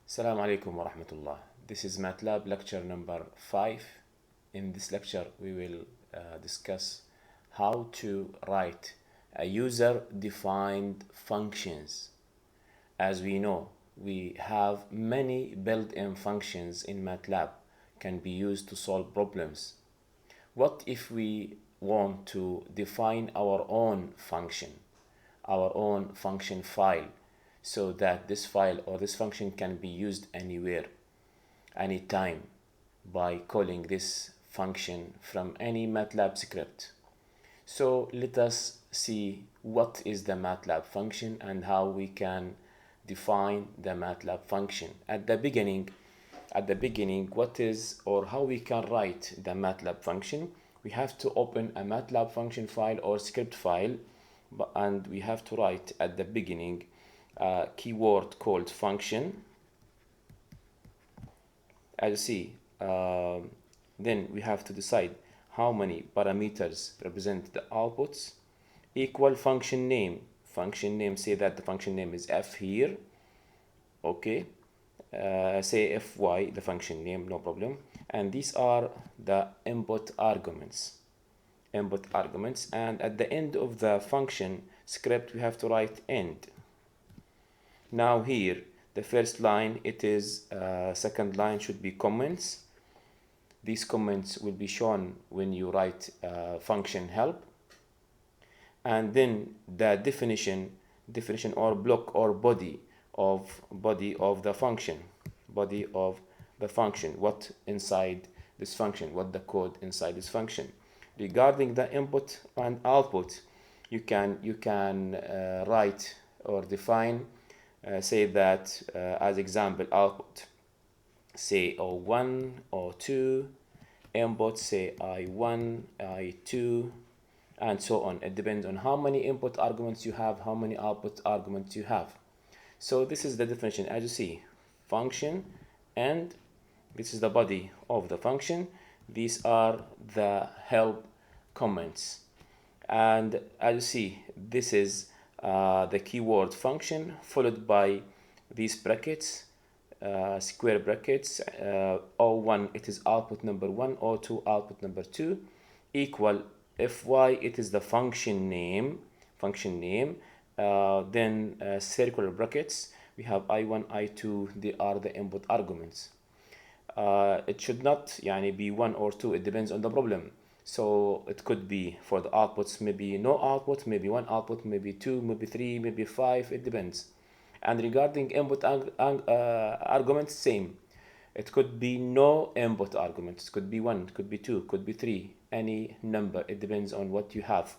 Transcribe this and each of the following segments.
Assalamu alaikum wa rahmatullah. This is Matlab lecture number 5. In this lecture, we will discuss how to write a user-defined functions. As we know, we have many built-in functions in Matlab can be used to solve problems. What if we want to define our own function file, so that this file or this function can be used anywhere, anytime, by calling this function from any MATLAB script? So let us see what is the MATLAB function and how we can define the MATLAB function. At the beginning, what is or how we can write the MATLAB function? We have to open a MATLAB function file or script file, and we have to write at the beginning a keyword called function. As you see, then we have to decide how many parameters represent the outputs, equal function name. Say that the function name is f here, okay. Say fy, the function name, no problem. And these are the input arguments, and at the end of the function script we have to write end. Now here, the first line, it is second line should be comments. These comments will be shown when you write function help. And then the definition or block or body of the function, what inside this function, what the code inside this function. Regarding the input and output, you can write or define, say that as example output, say O1, O2, input say I1, I2, and so on. It depends on how many input arguments you have, how many output arguments you have. So this is the definition. As you see, function, and this is the body of the function. These are the help comments, and as you see, this is the keyword function followed by these brackets, square brackets. O1, it is output number 1, O2 output number 2, equal fy, it is the function name, then circular brackets, we have I1, I2, they are the input arguments. It should not be 1 or 2, it depends on the problem. So it could be for the outputs, maybe no output, maybe 1 output, maybe 2, maybe 3, maybe 5, it depends. And regarding input arguments, same. It could be no input arguments, it could be 1, it could be 2, it could be 3, any number. It depends on what you have.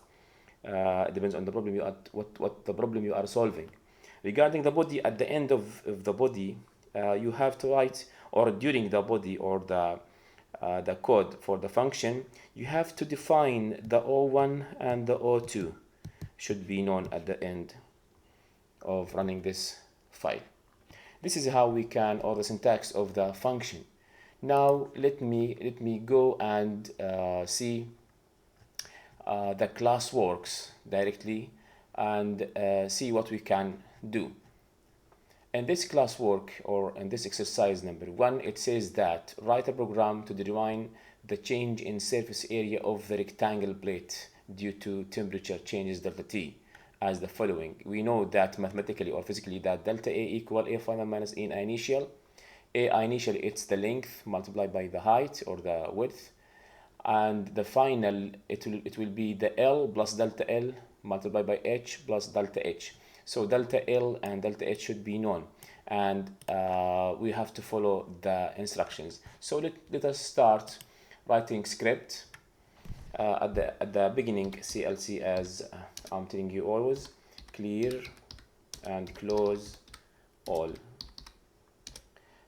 It depends on the problem you are, what the problem you are solving. Regarding the body, at the end of the body, you have to write, or during the body or the code for the function, you have to define the O1 and the O2 should be known at the end of running this file. This is how we can, or the syntax of the function. Now let me go and see the class works directly and see what we can do. In this classwork, or in this exercise number 1, it says that write a program to determine the change in surface area of the rectangle plate due to temperature changes delta T as the following. We know that mathematically or physically that delta A equal A final minus A initial. A initial, it's the length multiplied by the height or the width, and the final, it will be the L plus delta L multiplied by H plus delta H. So delta L and delta H should be known, and we have to follow the instructions. So let us start writing script. At the beginning, CLC, as I'm telling you always, clear and close all.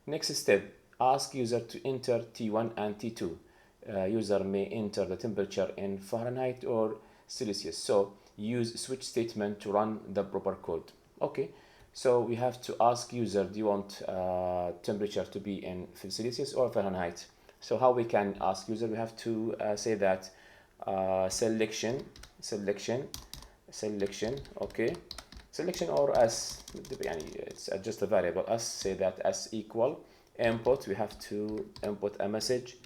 Next step, ask user to enter T1 and T2. User may enter the temperature in Fahrenheit or Celsius. So use switch statement to run the proper code. Okay, so we have to ask user, do you want temperature to be in Celsius or Fahrenheit? So how we can ask user? We have to say that selection, okay, selection or s, it's just a variable s. Say that s equal input. We have to input a message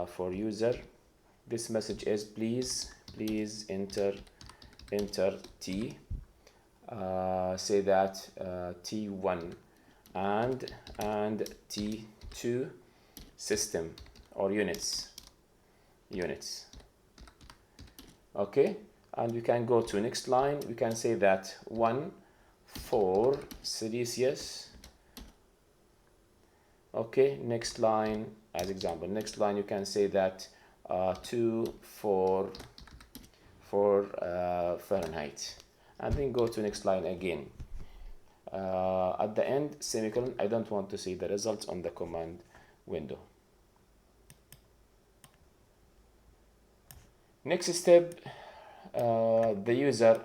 for user. This message is please enter t. Say that t1 and t2 system or units. Okay, and we can go to next line. We can say that 1 for Celsius. Okay, next line as example. Next line you can say that 2 for Fahrenheit, and then go to next line again. At the end, semicolon. I don't want to see the results on the command window. Next step, the user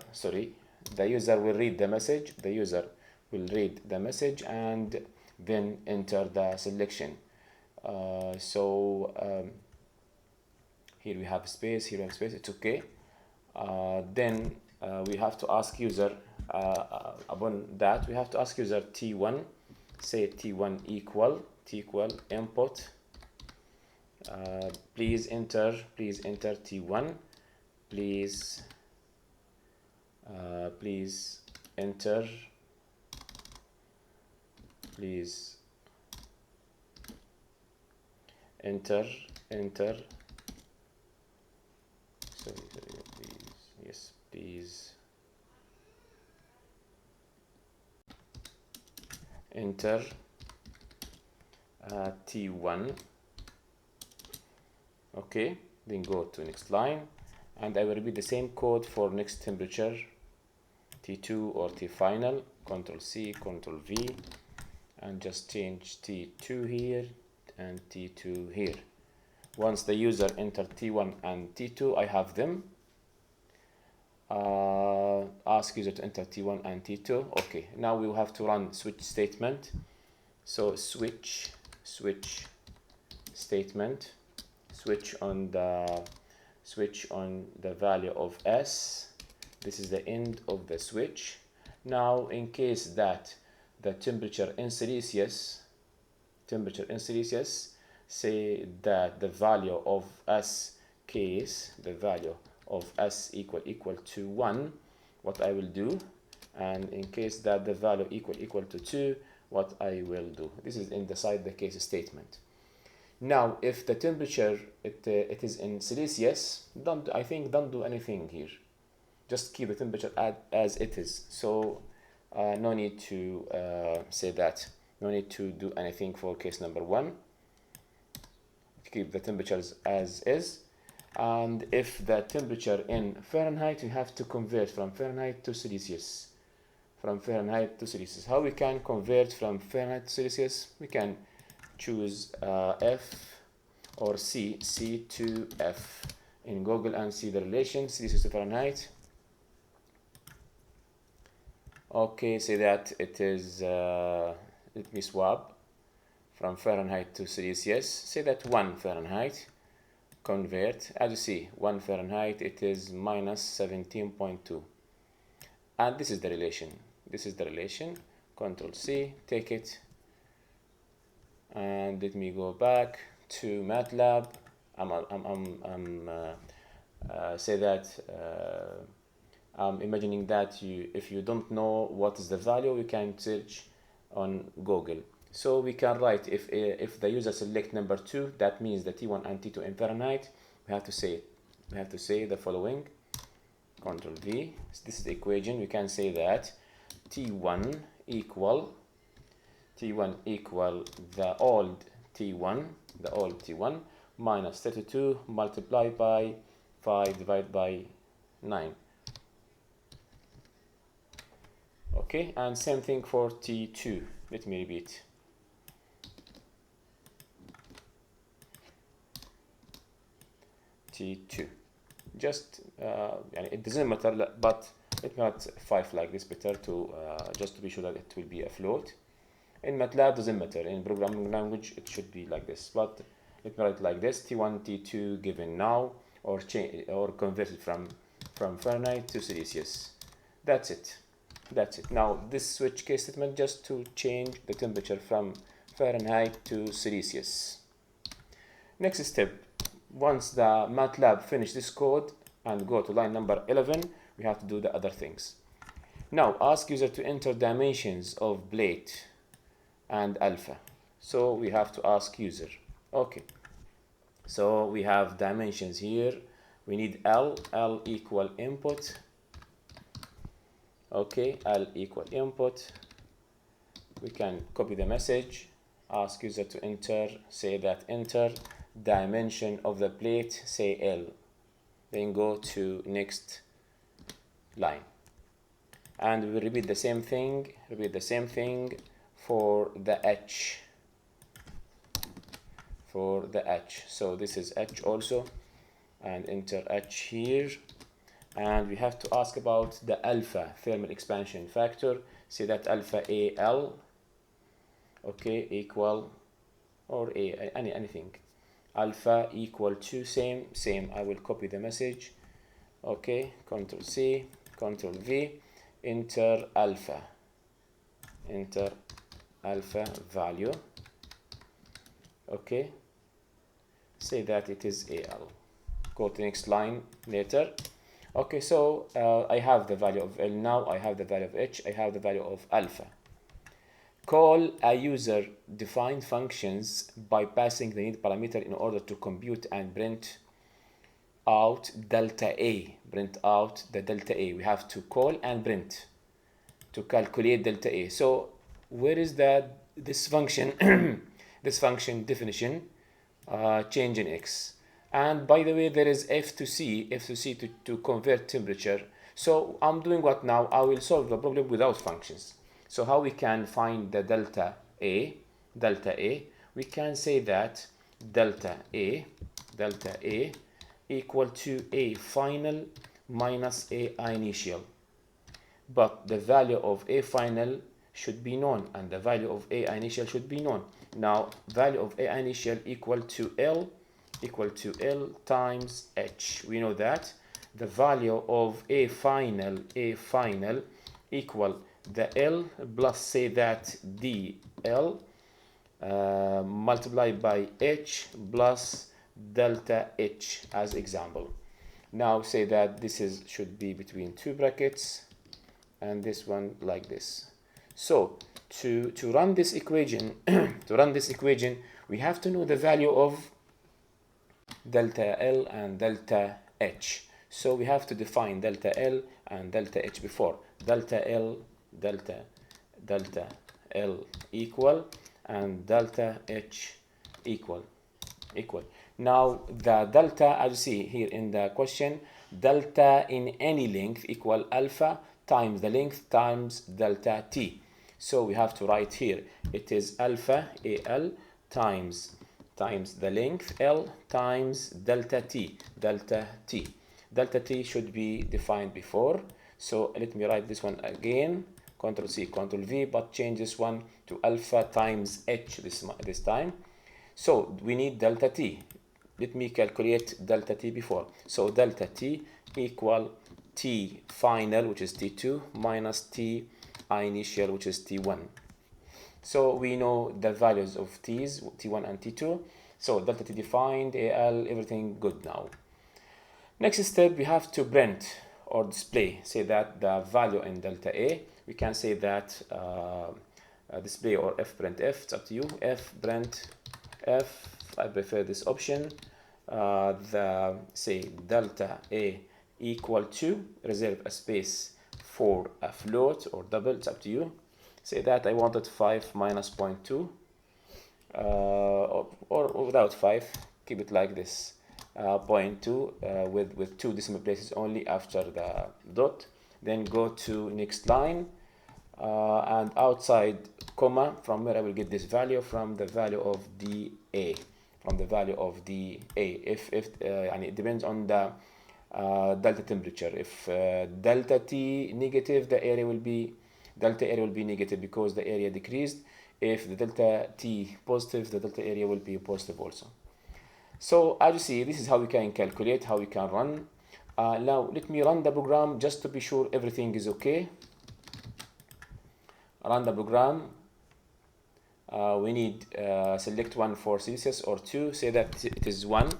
will read the message. The user will read the message and then enter the selection. Here we have space, here we have space, it's okay. Then we have to ask user, upon that we have to ask user t1, say t1 equal input, please enter t1, please enter please enter t1. Okay, then go to next line, and I will repeat the same code for next temperature, t2 or t final. Control C, Control V, and just change t2 here and t2 here. Once the user enter t1 and t2, I have them. Ask user to enter t1 and t2. Okay, now we will have to run switch statement. So switch statement, switch on the value of s. This is the end of the switch. Now in case that the temperature in Celsius, say that the value of s case, the value of s equal to 1, what I will do, and in case that the value equal to 2, what I will do. This is inside the case statement. Now if the temperature it is in Celsius, don't do anything here, just keep the temperature as it is. So no need to say that, no need to do anything for case number 1. Keep the temperatures as is. And if the temperature in Fahrenheit, we have to convert from Fahrenheit to Celsius. How we can convert from Fahrenheit to Celsius? We can choose F or C to F in Google and see the relation Celsius to Fahrenheit. Okay, say that it is, let me swap from Fahrenheit to Celsius. Say that 1 Fahrenheit. Convert, as you see, 1 Fahrenheit, it is minus 17.2, and this is the relation. Control C, take it, and let me go back to Matlab. Say that I'm imagining that if you don't know what is the value, you can search on Google. So we can write, if the user select number 2, that means the T1 and T2 in Fahrenheit, we have to say the following. Control V, this is the equation. We can say that T1 equal the old T1 minus 32 multiplied by 5 divided by 9. Okay, and same thing for T2. Let me repeat. T2. Just it doesn't matter, but it's not 5 like this, better to just to be sure that it will be a float. In Matlab doesn't matter, in programming language it should be like this, but let me write like this: T1 T2 given now, or change or converted from Fahrenheit to Celsius. That's it. That's it. Now this switch case statement just to change the temperature from Fahrenheit to Celsius. Next step, once the Matlab finish this code and go to line number 11, we have to do the other things. Now ask user to enter dimensions of plate and alpha. So we have to ask user. Okay. So we have dimensions here. We need L equal input. Okay, L equal input. We can copy the message, ask user to enter, say that enter dimension of the plate, say L. Then go to next line. And we will repeat the same thing for the H. For the H. So this is H also, and enter H here. And we have to ask about the alpha thermal expansion factor. Say that alpha AL, okay, equal, or anything. Alpha equal to same. I will copy the message. Okay, Control C, Control V, enter alpha value. Okay, say that it is AL. Go to next line later. Okay, so I have the value of L now, I have the value of H, I have the value of alpha. Call a user defined functions by passing the need parameter in order to compute and print out delta A. Print out the delta A. We have to call and print to calculate delta A. So where is this function? This function definition, change in X. And by the way, there is F to C to convert temperature. So I'm doing what now? I will solve the problem without functions. So how we can find the delta A? We can say that delta A equal to A final minus A initial. But the value of A final should be known, and the value of A initial should be known. Now, value of A initial equal to L times H. We know that the value of A final equal the L plus, say that DL multiplied by H plus delta H as example. Now say that this should be between two brackets and this one like this. So to run this equation we have to know the value of delta L and delta H. So we have to define delta L and delta H before. Delta L equal and delta H equal. Now the delta, as you see here in the question, delta in any length equal alpha times the length times delta T. So we have to write here, it is alpha AL times the length L times delta T. Delta T should be defined before. So let me write this one again, Control C, Control V, but change this one to alpha times H this time. So we need delta T. Let me calculate delta T before. So delta T equal T final, which is T2, minus T initial, which is T1. So we know the values of T's, T1 and T2. So delta T defined, AL, everything good now. Next step, we have to print or display, say that the value in delta A, we can say that display or f print f, it's up to you, f print f, I prefer this option, say delta A equal to, reserve a space for a float or double, it's up to you. Say that I wanted 5 minus 0.2 or without 5, keep it like this, 0.2 with 2 decimal places only after the dot. Then go to next line and outside comma, from where I will get this value, from the value of dA, if and it depends on the delta temperature. If delta T negative, the area will be negative because the area decreased. If the delta T positive, the delta area will be positive also. So as you see, this is how we can calculate, how we can run. Now let me run the program just to be sure everything is okay. run the program. We need select one for Celsius or 2, say that it is 1.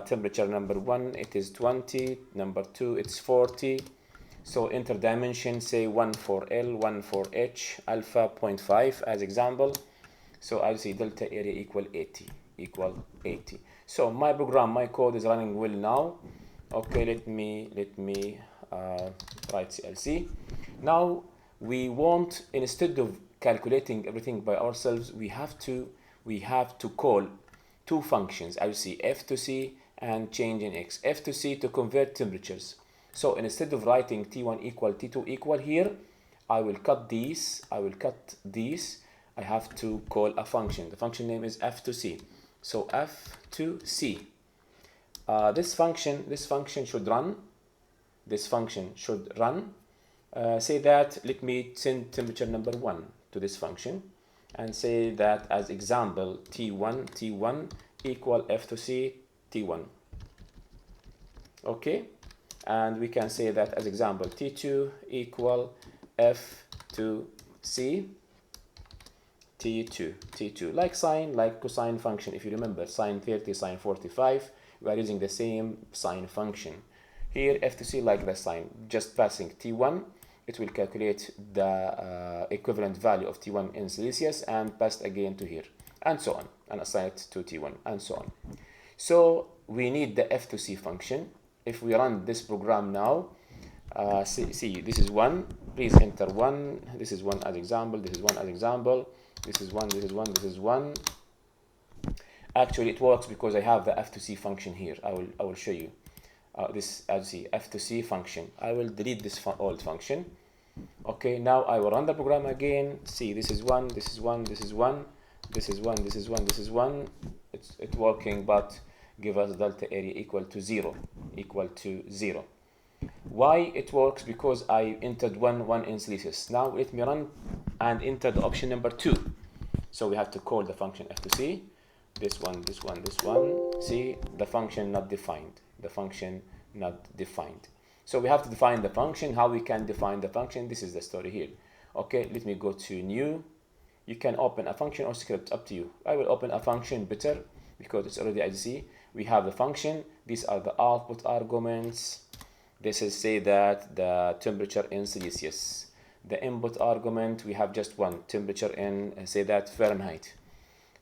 Temperature number 1, it is 20, number 2, it's 40. So enter dimension, say 1 for L, 1 for H, alpha 0.5 as example. So I'll say delta area equal 80, equal 80. So my program, my code is running well now. Okay, let me write CLC. Now we want, instead of calculating everything by ourselves, we have to call two functions. I will see f to c and change in x. F to c to convert temperatures. So instead of writing T1 equal T2 equal here, I will cut these. I have to call a function. The function name is f to c. So f to c. This function should run. Say that, let me send temperature number 1 to this function and say that as example T1 equal f to c T1. Okay, and we can say that as example T2 equal f to c T2, like sine, like cosine function. If you remember, sine 30, sine 45, we are using the same sine function. Here f to c like the sine, just passing T1, it will calculate the equivalent value of T1 in Celsius and pass again to here, and so on, and assign it to T1, and so on. So we need the f to c function. If we run this program now, see, this is 1, please enter 1, this is 1 as example, this is 1 as example, this is 1, this is 1, this is 1. Actually it works because I have the f to c function here. I will show you. This, as you see, f to c function. I will delete this old function. Okay, now I will run the program again. See, this is 1, this is 1, this is 1, this is 1, this is 1, this is 1. It's working, but give us delta area equal to 0. Why it works? Because I entered 1 in Celsius. Now let me run and enter the option number 2. So we have to call the function f to c. This one. See, the function not defined. So we have to define the function. How we can define the function? This is the story here. Okay, let me go to new. You can open a function or script, up to you. I will open a function better because it's already, as you see, we have the function. These are the output arguments. This is, say that the temperature in Celsius. The input argument, we have just one, temperature in, say that Fahrenheit.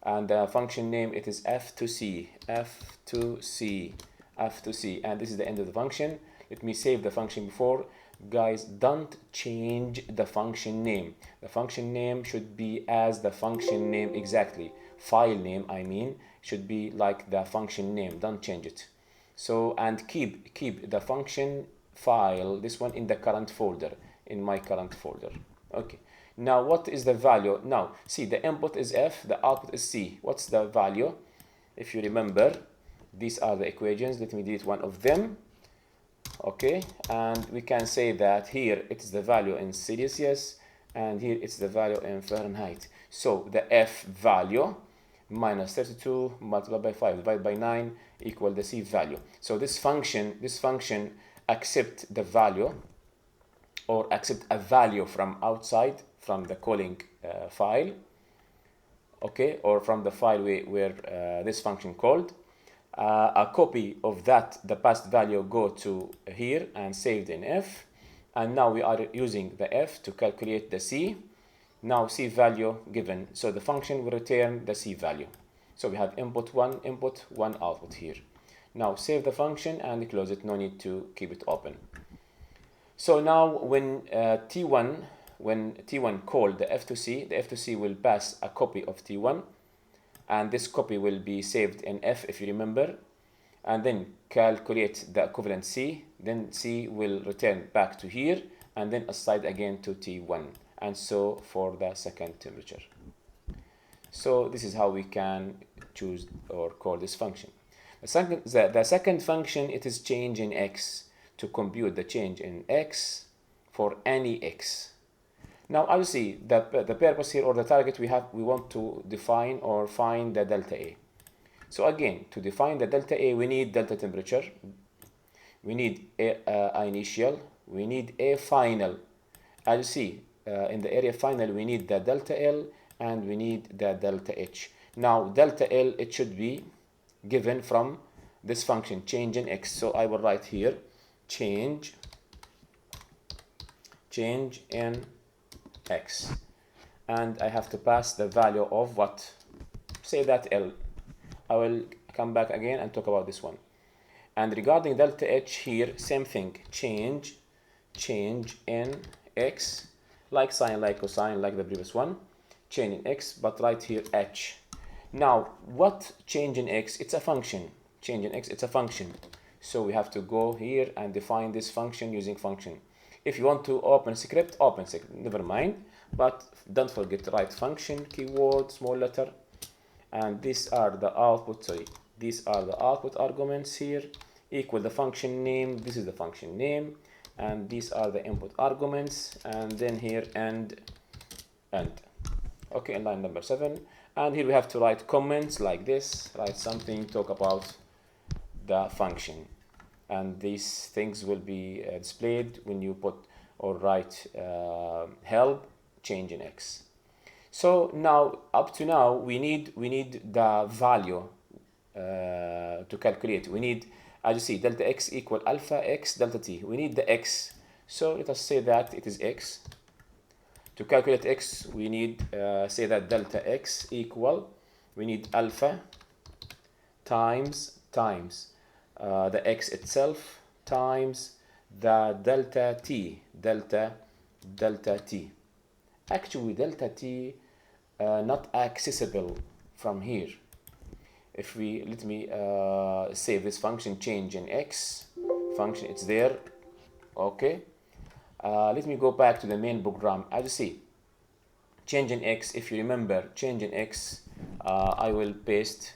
And the function name, it is f to c, and this is the end of the function. Let me save the function before. Guys, don't change the function name. The function name should be as the function name exactly. File name, I mean, should be like the function name. Don't change it. So, and keep the function file, this one, in the current folder, in my current folder. Okay. Now, what is the value? Now, see, the input is f, the output is c. What's the value? If you remember, these are the equations. Let me delete one of them. Okay, and we can say that here it is the value in Celsius, and here it's the value in Fahrenheit. So the f value minus 32 multiplied by 5 divided by 9 equal the c value. So this function accept the value, or accept a value from outside, from the calling file, okay, or from the file where this function called. A copy of that, the past value, go to here and saved in f, and now we are using the f to calculate the c. Now c value given, so the function will return the c value. So we have input, one output here. Now save the function and close it, no need to keep it open. So now when T1 called the f to c, the f to c will pass a copy of T1, and this copy will be saved in f, if you remember, and then calculate the equivalent c. Then c will return back to here, and then assign again to T1, and so for the second temperature. So this is how we can choose or call this function. The second function, it is change in x, to compute the change in x for any x. Now obviously the purpose here, or the target we want to define or find the delta A. So again, to define the delta A, we need delta temperature, we need a initial, we need a final. As you see, in the area final, we need the delta L and we need the delta H. Now delta L, it should be given from this function change in x. So I will write here change in x, and I have to pass the value of what? Say that L. I will come back again and talk about this one. And regarding delta H here, same thing, change in x, like sine, like cosine, like the previous one, change in x, but right here H. Now what change in x? It's a function. Change in x, it's a function. So we have to go here and define this function using function. If you want to open script, never mind, but don't forget to write function, keyword, small letter, and these are the output, these are the output arguments here, equal the function name, this is the function name, and these are the input arguments, and then here end. Okay, in line number 7, and here we have to write comments like this, write something, talk about the function, and these things will be displayed when you put or write help change in x. So now, up to now, we need the value to calculate. We need, as you see, delta x equal alpha x delta t. We need the x. So let us say that it is x. To calculate x, we need say that delta x equal, we need alpha times the x itself times the delta t, delta t. Actually, delta t not accessible from here. If we, let me save this function change in x function, it's there. Okay, let me go back to the main program. As you see, change in x, if you remember, change in x, I will paste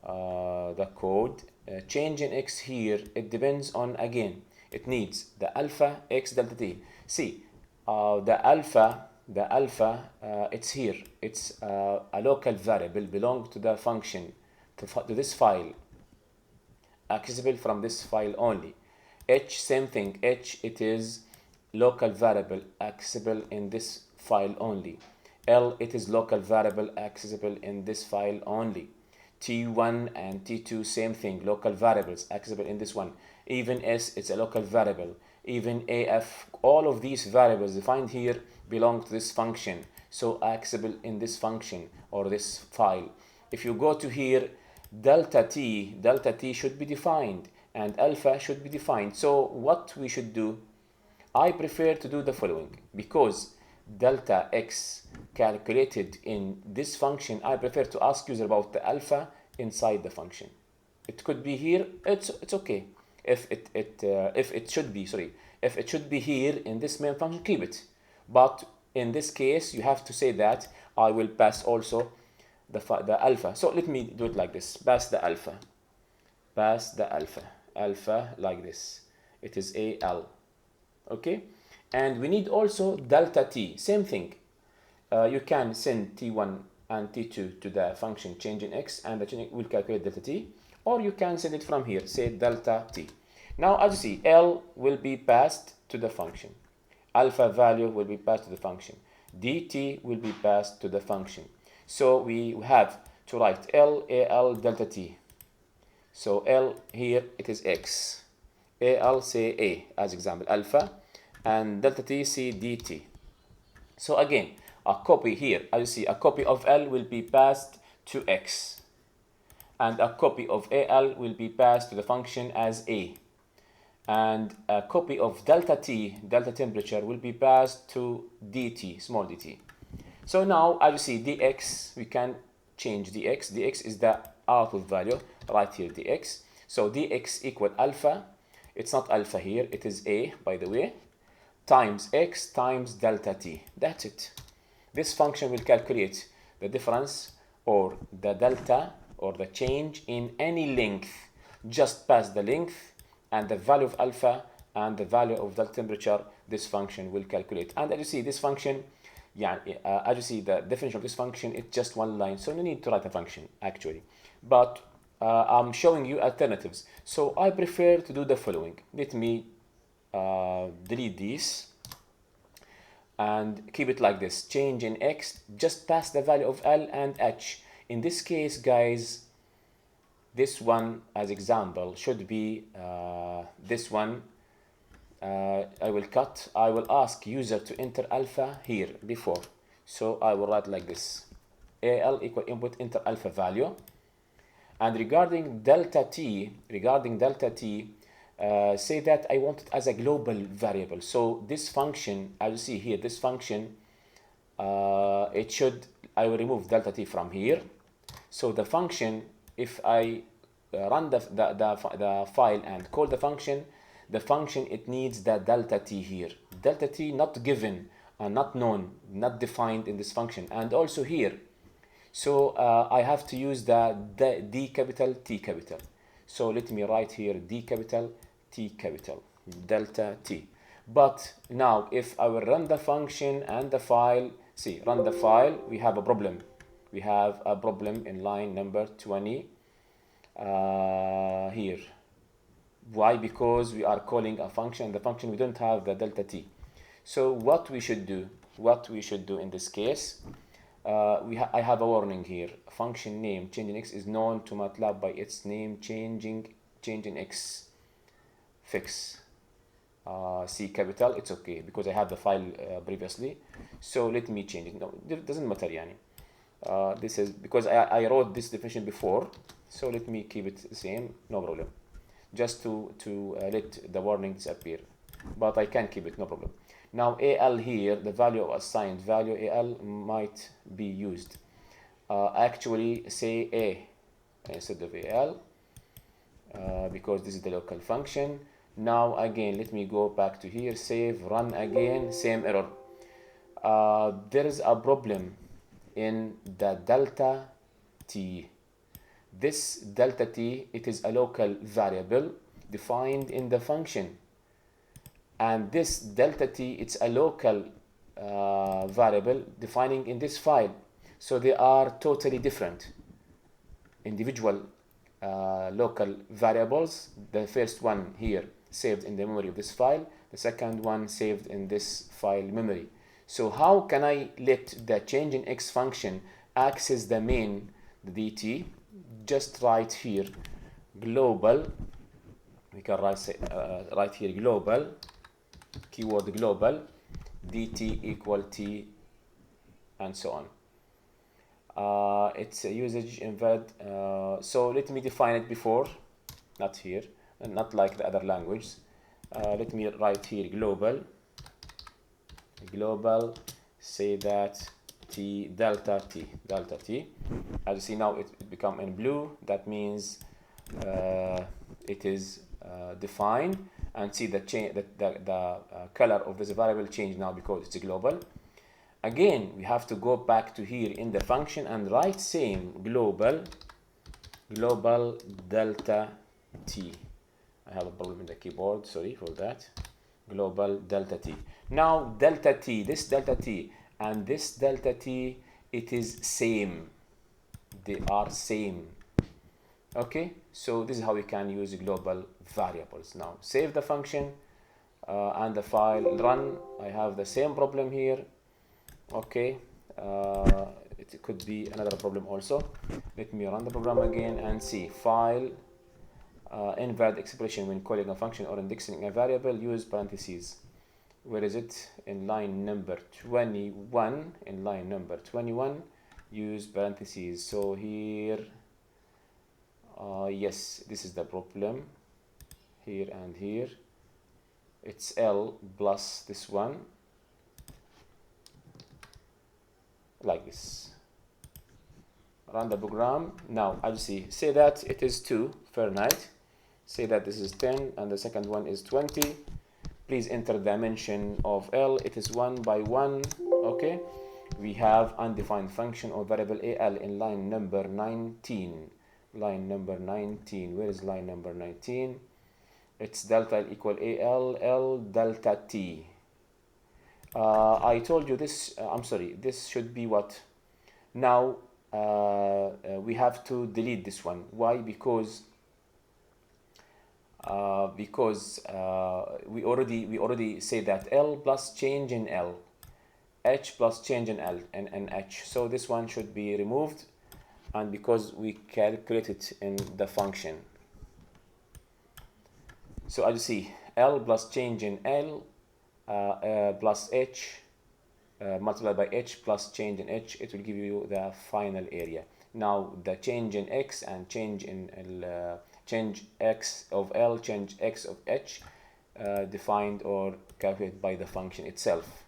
the code. Change in x here, it depends on, again, it needs the alpha x delta t. See, the alpha, it's here. It's a local variable belong to the function, to this file, accessible from this file only. H, same thing. H, it is local variable accessible in this file only. L, it is local variable accessible in this file only. T1 and T2, same thing, local variables accessible in this one. Even S, it's a local variable. Even AF, all of these variables defined here belong to this function, so accessible in this function or this file. If you go to here, delta t should be defined and alpha should be defined. So what we should do, I prefer to do the following, because delta x calculated in this function, I prefer to ask user about the alpha inside the function. It could be here, it's okay. If it should be here in this main function, keep it. But in this case, you have to say that I will pass also the alpha. So let me do it like this: pass the alpha like this. It is al. Okay, and we need also delta t. Same thing. You can send t1 and t2 to the function change in x, and the change will calculate delta t, or you can send it from here, say delta t. Now, as you see, L will be passed to the function. Alpha value will be passed to the function. dt will be passed to the function. So we have to write al delta t. So L here, it is x. Al, say a as example, alpha, and delta t, say dt. So again, a copy here, as you see, a copy of L will be passed to x, and a copy of al will be passed to the function as a, and a copy of delta t, delta temperature, will be passed to dt, small dt. So now, as you see, dx, we can change dx. Dx is the output value, right here, dx. So dx equal alpha, it's not alpha here, it is a, by the way, times x times delta t. That's it. This function will calculate the difference or the delta or the change in any length. Just pass the length and the value of alpha and the value of delta temperature, this function will calculate. And as you see, this function, as you see, the definition of this function, it's just one line, so no need to write a function actually. But I'm showing you alternatives. So I prefer to do the following. Let me delete this. and keep it like this. Change in x, just pass the value of L and H. In this case, guys, this one as example should be this one. I will ask user to enter alpha here before. So I will write like this. AL equal input enter alpha value. And regarding delta t, say that I want it as a global variable. So this function, as you see here, this function, I will remove delta t from here. So the function, if I run the file and call the function, it needs the delta t here. Delta t not given, not known, not defined in this function, and also here. So I have to use the D capital T capital. So let me write here D capital T capital, delta T. But now if I will run the function and the file, run the file, we have a problem. We have a problem in line number 20 here. Why? Because we are calling a function, the function we don't have the delta T. So what we should do in this case, I have a warning here. Function name changing x is known to Matlab by its name changing x fix C capital. It's okay because I have the file previously. So let me change it. No, it doesn't matter yani. This is because I wrote this definition before. So let me keep it the same, no problem. Just to let the warning disappear. But I can keep it, no problem. Now AL here, the value of assigned value AL might be used. Actually say A instead of AL because this is the local function. Now again, let me go back to here, save, run again, same error. There is a problem in the delta T. This delta T, it is a local variable defined in the function. And this delta T, it's a local variable defining in this file. So they are totally different. Individual local variables. The first one here saved in the memory of this file. The second one saved in this file memory. So how can I let the change in x function access the main, the dt? Just write here global. We can write here global, keyword global, dt equal t, and so on. It's a usage invalid. So let me define it before, not here, and not like the other language. Let me write here global, say that t delta t. As you see now, it become in blue. That means it is defined, and see the change, the color of this variable change now because it's global. Again, we have to go back to here in the function and write same global delta t. I have a problem in the keyboard, sorry for that. Global delta t. Now delta t, this delta t and this delta t, it is same. They are same. Okay, so this is how we can use global variables. Now save the function and the file, run. I have the same problem here. Okay, it could be another problem also. Let me run the program again and see file, invalid expression when calling a function or indexing a variable, use parentheses. Where is it? In line number 21. In line number 21, use parentheses. So here, yes, this is the problem. Here and here, it's L plus this one, like this. Run the program. Now, as you see, say that it is 2 Fahrenheit. Say that this is 10 and the second one is 20. Please enter the dimension of L. It is 1 by 1. Okay. We have undefined function or variable AL in line number 19. Line number 19. Where is line number 19? It's delta equal AL, L delta T. I told you this, I'm sorry, this should be what? Now, we have to delete this one. Why? Because we already say that L plus change in L. h plus change in L and h. So this one should be removed, and because we calculate it in the function. So as you see, L plus change in L plus h multiplied by h plus change in h, it will give you the final area. Now the change in x and change in L, change x of L, change x of h, defined or calculated by the function itself.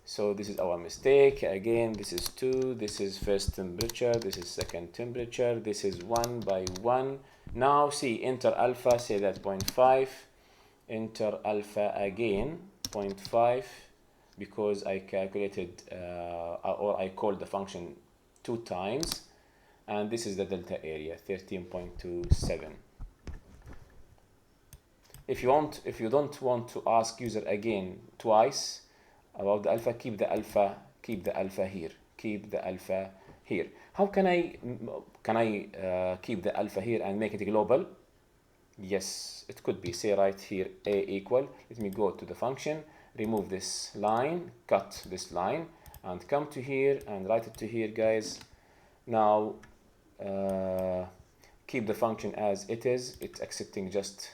So this is our mistake. Again, this is 2, this is first temperature, this is second temperature, this is 1 by 1. Now see, enter alpha, say that 0.5, enter alpha again, 0.5, because I calculated or I called the function 2 times, and this is the delta area, 13.27. If you don't want to ask user again twice about the alpha, keep the alpha here. How can I keep the alpha here and make it global? Yes, it could be, say right here, a equal, let me go to the function, remove this line, cut this line, and come to here and write it to here, guys. Now keep the function as it is, it's accepting just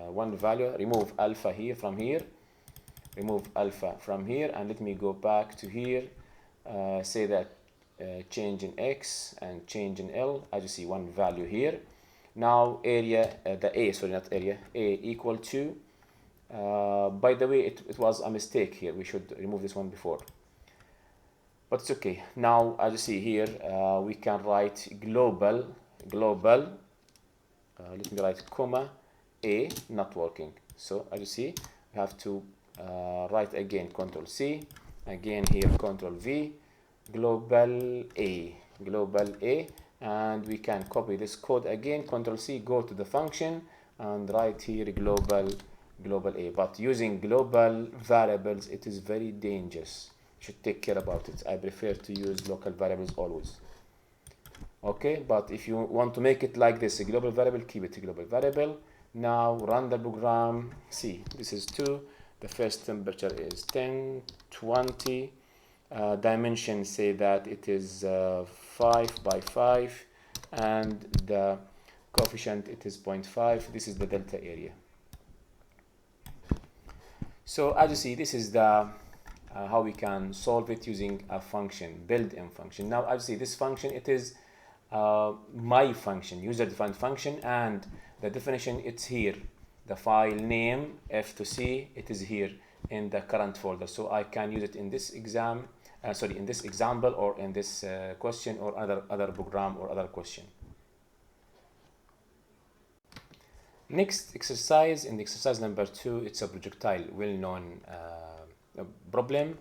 one value. Remove alpha here from here, remove alpha from here, and let me go back to here, say that change in x and change in L, as you see, one value here. Now area, a equal to, by the way, it was a mistake here, we should remove this one before, but it's okay. Now as you see here, we can write global, let me write comma a, not working. So as you see, we have to write again, Control C, again here Control V, global A, and we can copy this code again, Control C, go to the function and write here global A. But using global variables, it is very dangerous. You should take care about it. I prefer to use local variables always. Okay, but if you want to make it like this, a global variable, keep it a global variable. Now run the program. See, this is 2, the first temperature is 10, 20, dimension say that it is 5 by 5, and the coefficient it is 0.5. This is the delta area. So as you see, this is the how we can solve it using a function, built-in function. Now as you see, this function, it is my function, user-defined function, and the definition, it's here. The file name F to C, it is here in the current folder, so I can use it in this exam, in this example, or in this question, or other program or other question. Next exercise, in the exercise number 2, it's a projectile, well-known problem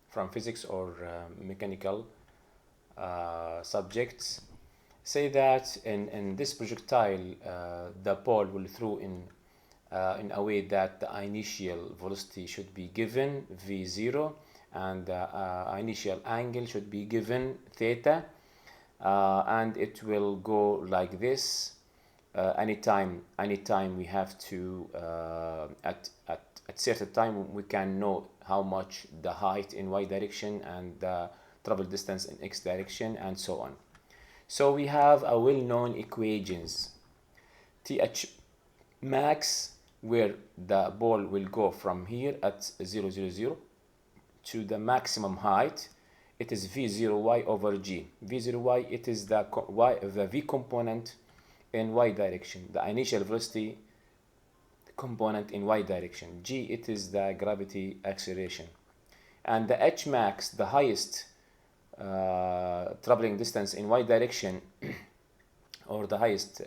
from physics or mechanical subjects. Say that in this projectile, the ball will throw in a way that the initial velocity should be given v0, and the initial angle should be given theta, and it will go like this. Anytime we have to at certain time we can know how much the height in y direction and the travel distance in x direction, and so on. So we have a well-known equations, th max, where the ball will go from here at 0, 0, 0 to the maximum height. It is v0y over g. v0y, it is the v component in y direction, the initial velocity component in y direction. G, it is the gravity acceleration. And the h max, the highest traveling distance in y direction, or the highest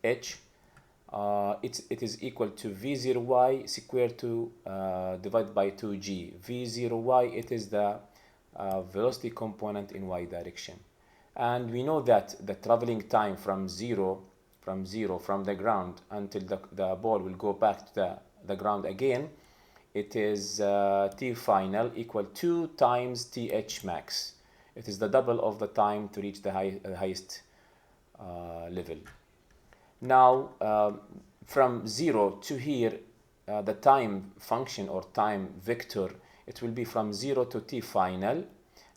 h, it is equal to v0y squared to divided by 2g. v0y, it is the velocity component in y direction. And we know that the traveling time from the ground until the ball will go back to the ground again, it is t final equal 2 times th max. It is the double of the time to reach the highest level. Now from 0 to here, the time function or time vector, it will be from 0 to t final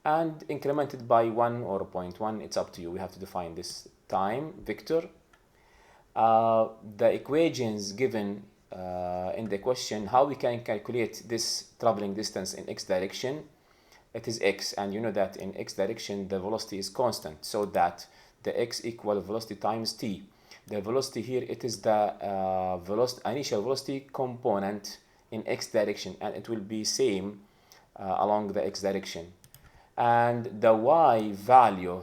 and incremented by 1 or 0.1. It's up to you. We have to define this time vector. The equations given in the question, how we can calculate this traveling distance in x direction. It is x, and you know that in x direction the velocity is constant, so that the x equal velocity times t. The velocity here, it is the initial velocity component in x direction, and it will be same along the x direction. And the y value,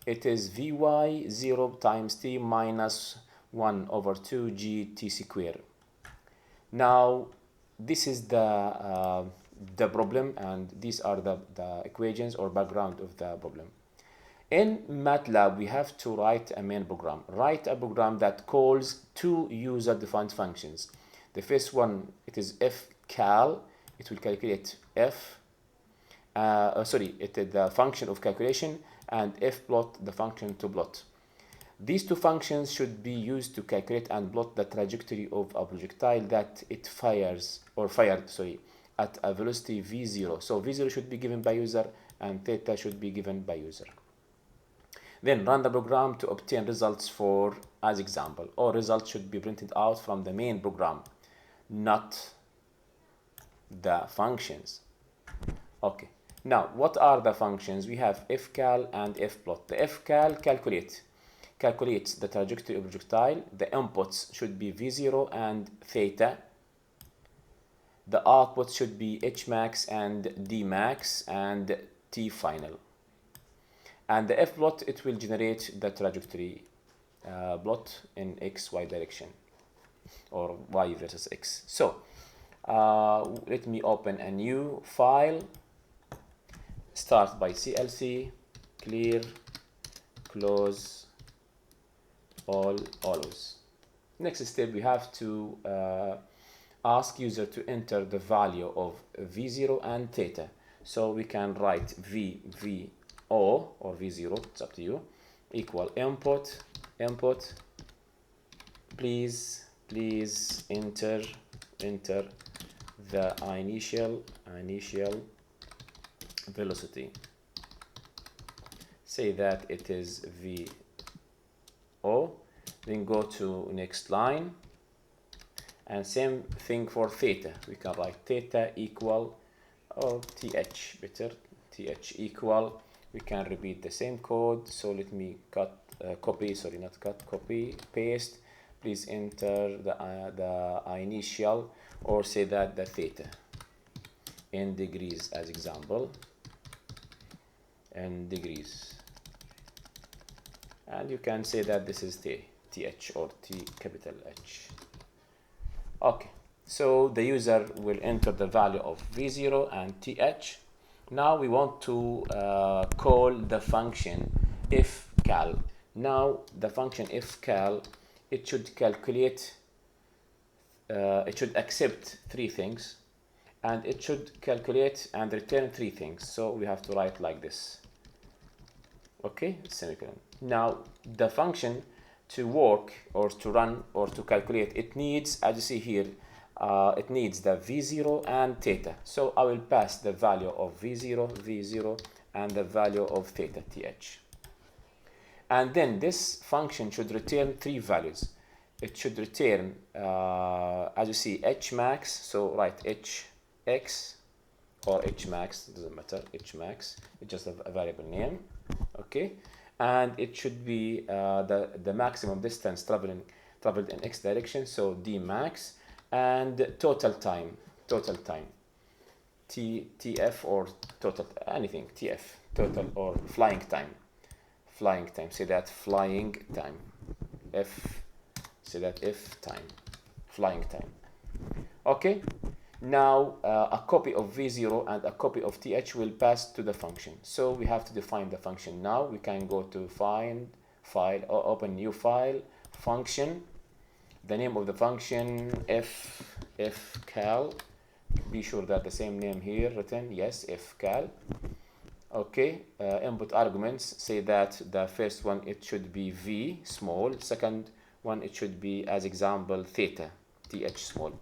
it is vy 0 times t minus 1 over 2 gt square. Now this is the problem, and these are the equations or background of the problem. In Matlab, we have to write a main program. Write a program that calls two user-defined functions. The first one, it is fcal. It will calculate the function of calculation, and fplot, the function to plot. These two functions should be used to calculate and plot the trajectory of a projectile that it fired at a velocity v0. So v0 should be given by user and theta should be given by user. Then run the program to obtain results for as example. All results should be printed out from the main program, not the functions. Okay. Now, what are the functions? We have fcal and fplot. The fcal calculates the trajectory of projectile. The inputs should be v0 and theta. The outputs should be hmax and dmax and t final. And the fplot, it will generate the trajectory plot in xy direction, or y versus x. So let me open a new file. Start by clc, clear, close, all, always. Next step, we have to ask user to enter the value of v0 and theta. So we can write VO or v0, it's up to you, equal input, please enter the initial velocity. Say that it is VO, then go to next line, and same thing for theta. We can write theta equal, or th, better, th equal. We can repeat the same code. So let me copy, paste. Please enter the initial, or say that the theta in degrees as example, in degrees, and you can say that this is th or t capital H. Okay, so the user will enter the value of v0 and th. Now we want to call the function fcal. Now the function fcal, it should calculate, it should accept three things, and it should calculate and return three things. So we have to write like this. Okay, semicolon. Now the function to work or to run or to calculate, it needs, as you see here, it needs the v0 and theta. So I will pass the value of v0 and the value of theta th. And then this function should return three values. It should return, as you see, hmax. So write hx or hmax, it doesn't matter, hmax, it's just a variable name. Okay, and it should be the maximum distance traveled in x direction, so dmax, and total time, tf or total, anything, tf, total, or flying time, say that flying time, say that f time, flying time. Okay, now a copy of v0 and a copy of th will pass to the function. So we have to define the function. Now we can go to find file or open new file, function. The name of the function fcal. Be sure that the same name here written, yes, fcal. Okay, input arguments, say that the first one, it should be v small, second one, it should be as example theta th small,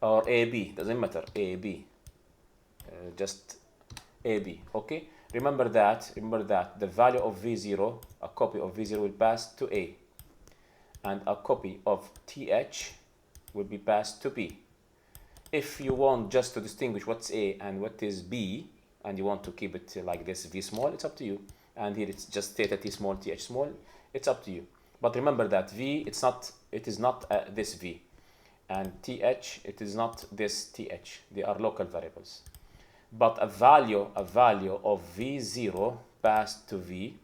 or AB, doesn't matter, AB, just AB. Okay, remember that the value of V0, a copy of V0 will pass to A, and a copy of th will be passed to B. If you want just to distinguish what's A and what is B, and you want to keep it like this, V small, it's up to you. And here it's just theta T small, th small, it's up to you. But remember that V, it is not this V, and th, it is not this th. They are local variables. But a value of V0 passed to V,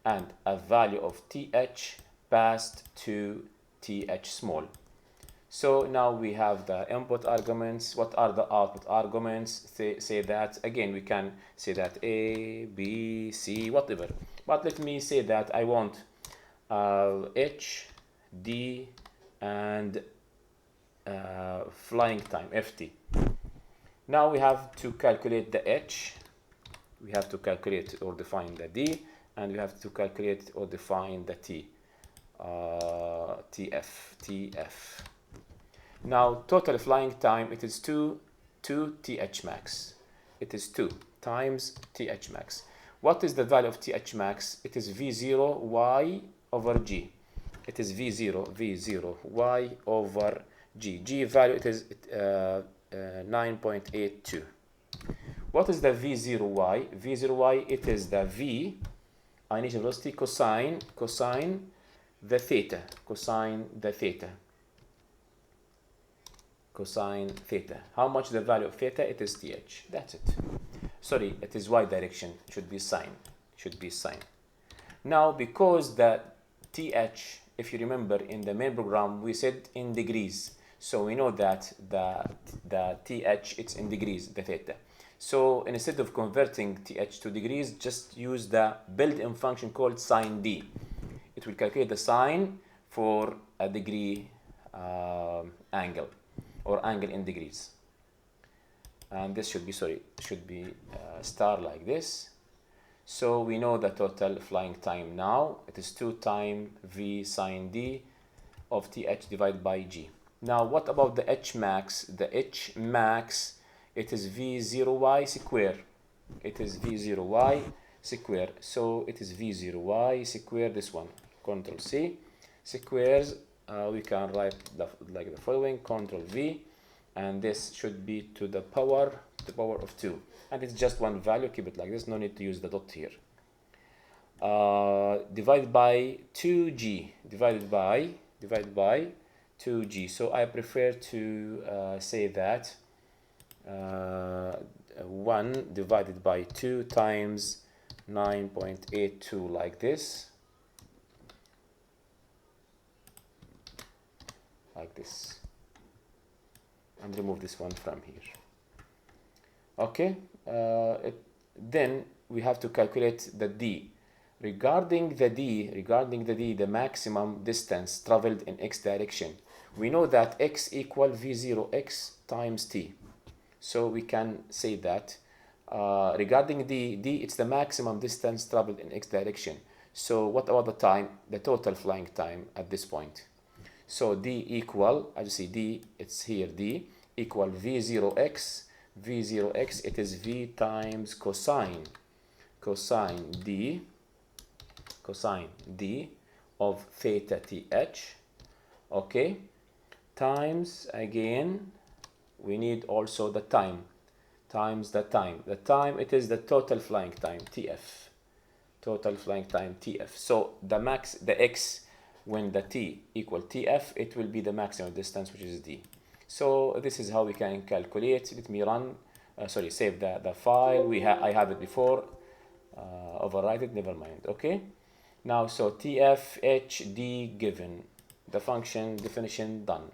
and a value of th passed to th small. So now we have the input arguments. What are the output arguments? Say that again. We can say that A, B, C, whatever. But let me say that I want H, D, and flying time, FT. Now we have to calculate the H. We have to calculate or define the D, and we have to calculate or define the T. TF. Now total flying time, it is 2 th max. It is 2 times th max. What is the value of th max? It is V0 y over g. It is V0 y over g. G value, it is 9.82. What is the V0y? V0y, it is the V initial velocity cosine the theta. Cosine theta. How much the value of theta? It is th. That's it. Sorry, it is y direction. It should be sine. Now, because the th, if you remember in the main program, we said in degrees. So we know that the th, it's in degrees, the theta. So instead of converting th to degrees, just use the built-in function called sine d. It will calculate the sine for a degree angle, or angle in degrees. And this should be, star like this. So we know the total flying time now. It is 2 times V sine D of th divided by g. Now what about the h max? The h max, it is V0y square. So it is V0y square, this one. Control C. Squares, we can write like the following, Control V, and this should be to the power of 2. And it's just one value, keep it like this, no need to use the dot here. Divided by 2g, divided by 2g. So I prefer to say that 1 divided by 2 times 9.82 like this. And remove this one from here. Okay, then we have to calculate the d. Regarding the d, the maximum distance traveled in x direction, we know that x equal v0x times t. So we can say that regarding d, it's the maximum distance traveled in x direction. So what about the time, the total flying time at this point? So d equal, as you see, d, it's here, d equal v0x, it is v times cosine d of theta th, okay, times, again, we need also the time, times the time, it is the total flying time, tf, so the max, the x, when the t equal tf, it will be the maximum distance, which is d. So this is how we can calculate. Let me run, save the file. I have it before, overwrite it, never mind. Okay, now so tf hd given, the function definition done.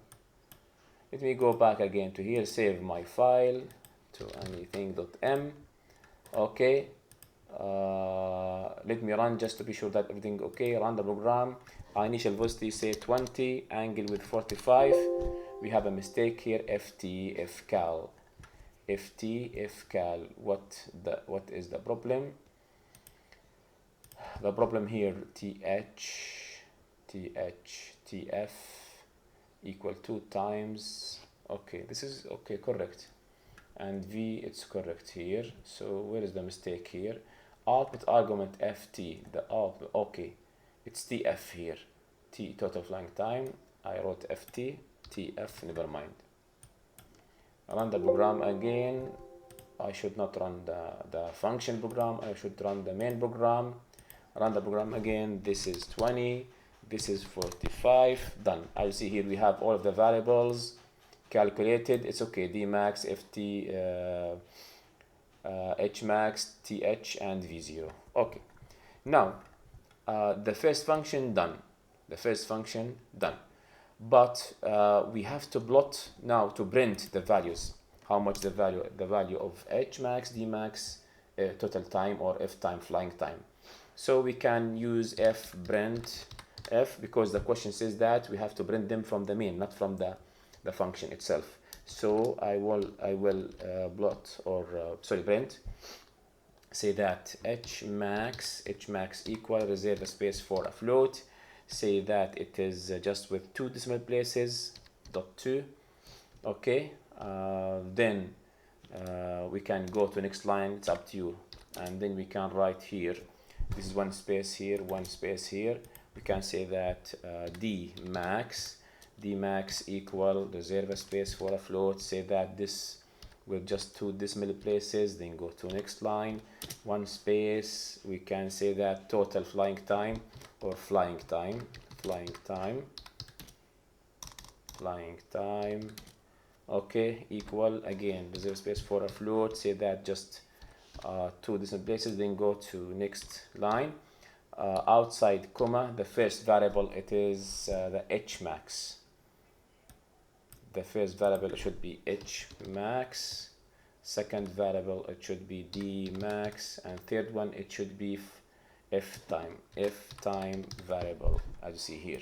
Let me go back again to here, save my file to anything.m. okay, let me run just to be sure that everything okay. Run the program. Initial velocity say 20, angle with 45. We have a mistake here, ft fcal. What is the problem? The problem here, tf equal to times, okay, this is okay, correct, and v, it's correct here. So where is the mistake here? Output argument ft, the output, okay, it's tf here, t total flying time. I wrote ft, tf, never mind. Run the program again. I should not run the function program, I should run the main program. Run the program again. This is 20, this is 45, done. I'll see here we have all of the variables calculated. It's okay, d max, ft, h max, th, and v0. Okay, now the first function done, the first function done, but we have to plot now to print the values. How much the value of h max, d max, total time, or f time, flying time. So we can use f print f, because the question says that we have to print them from the main, not from the function itself. So I will plot, or print, say that h max equal, reserve a space for a float, say that it is just with 2 decimal places, dot 2. Okay, then we can go to next line, it's up to you, and then we can write here, this is 1 space here, 1 space here. We can say that d max equal, reserve a space for a float, say that this with just 2 decimal places, then go to next line, 1 space. We can say that total flying time, or flying time, okay, equal, again, reserve space for a float, say that just 2 decimal places, then go to next line. Outside comma, the first variable, it is the h max. The first variable should be h max, second variable it should be d max, and third one it should be f time variable, as you see here.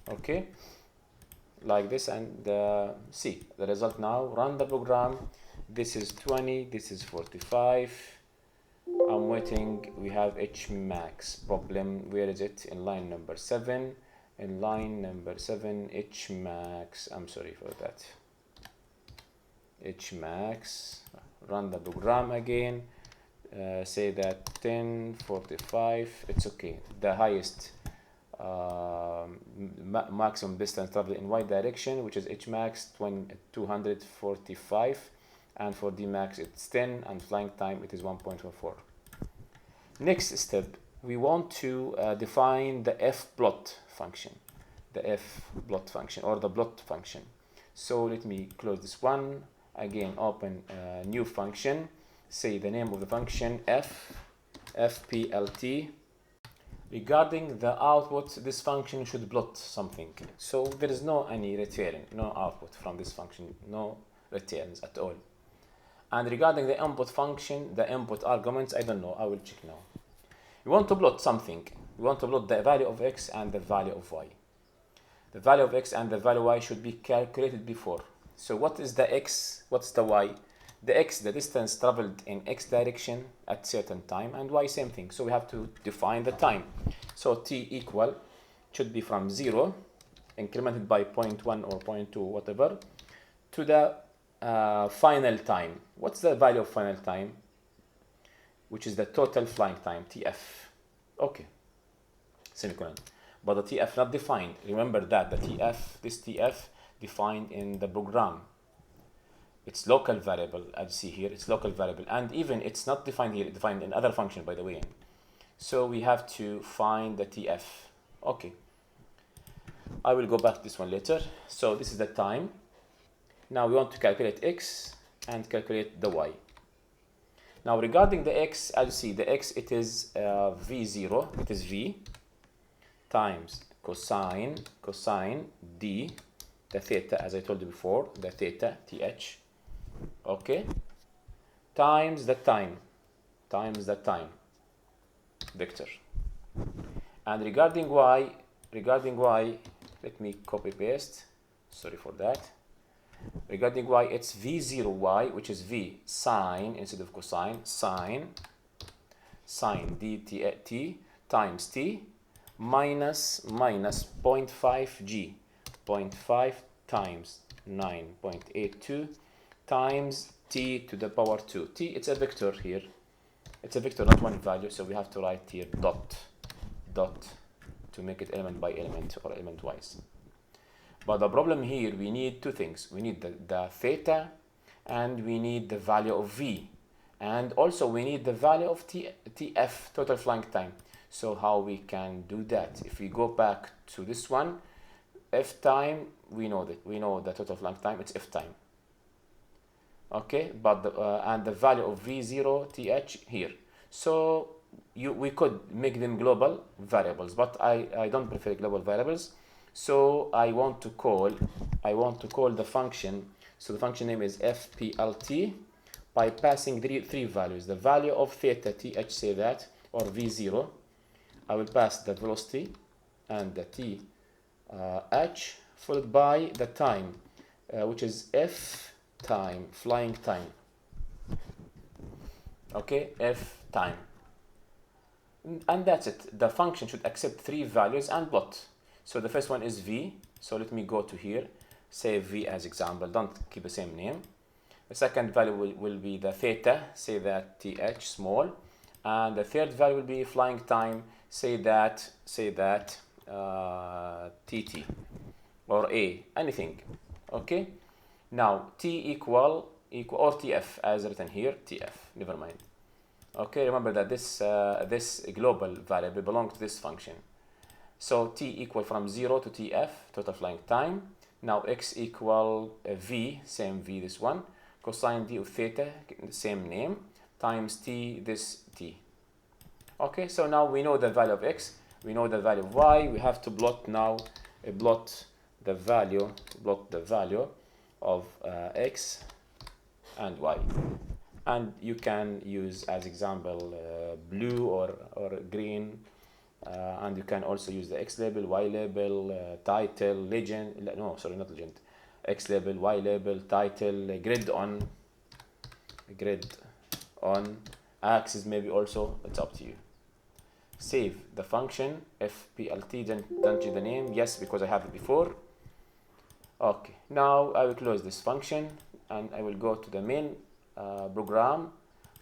Okay, like this, and see the result now. Run the program. This is 20, this is 45. I'm waiting. We have h max problem. Where is it? In line number 7. In line number 7, h max, I'm sorry for that, h max. Run the program again. Say that 10:45. It's okay. The highest maximum distance traveled in y direction, which is h max 245, and for d max it's 10, and flying time it is 1.14. Next step, we want to define the fplot function, or the plot function. So let me close this one again, open a new function, say the name of the function fplt. Regarding the output, this function should plot something. So there is no any return, no output from this function, no returns at all. And regarding the input function, the input arguments, I don't know, I will check now. We want to plot something. We want to plot the value of x and the value of y. The value of x and the value of y should be calculated before. So what is the x? What's the y? The x, the distance traveled in x direction at certain time, and y, same thing. So we have to define the time. So t equal should be from 0, incremented by 0.1 or 0.2, whatever, to the final time. What's the value of final time? Which is the total flying time, tf. Okay, semicolon. But the tf not defined. Remember that the tf, this tf defined in the program. It's local variable, as you see here, it's local variable, and even it's not defined here, it's defined in other function, by the way. So we have to find the tf. Okay, I will go back to this one later. So this is the time. Now we want to calculate x and calculate the y. Now regarding the x, as you see, the x, it is v0, it is v times cosine d, the theta, as I told you before, the theta, th, okay, times the time, vector. And regarding y, let me copy paste, sorry for that. Regarding y, it's v0y, which is v sine instead of cosine, sine sine dt times t minus 0.5 g, 0.5 times 9.82 times t to the power 2. T, it's a vector here. It's a vector, not one value, so we have to write here dot to make it element by element or element wise. But the problem here, we need two things. We need the theta, and we need the value of v. And also we need the value of tf, total flying time. So how we can do that? If we go back to this one, f time, we know the total flying time, it's f time. Okay, but and the value of v0 th here. So we could make them global variables, but I don't prefer global variables. So I want to call the function. So the function name is fplt by passing three values. The value of theta th, say that, or v0. I will pass the velocity and the t h followed by the time, which is f time, flying time. Okay, f time. And that's it. The function should accept three values and plot. So the first one is v. So let me go to here, save v as example, don't keep the same name. The second value will be the theta, say that th small. And the third value will be flying time, say that tt or a, anything. Okay, now t equal or tf as written here, tf, never mind. Okay, remember that this global variable belongs to this function. So t equal from 0 to tf, total flying time. Now x equal v, same v, this one, cosine d of theta, same name, times t, this t. Okay, so now we know the value of x, we know the value of y. We have to plot now, plot the value of x and y. And you can use as example blue or green, and you can also use the x label, y label, title, legend, no, sorry, not legend, x label, y label, title, grid on, axis maybe also, it's up to you. Save the function fplt, don't change the name, yes, because I have it before. Okay, now I will close this function and I will go to the main program,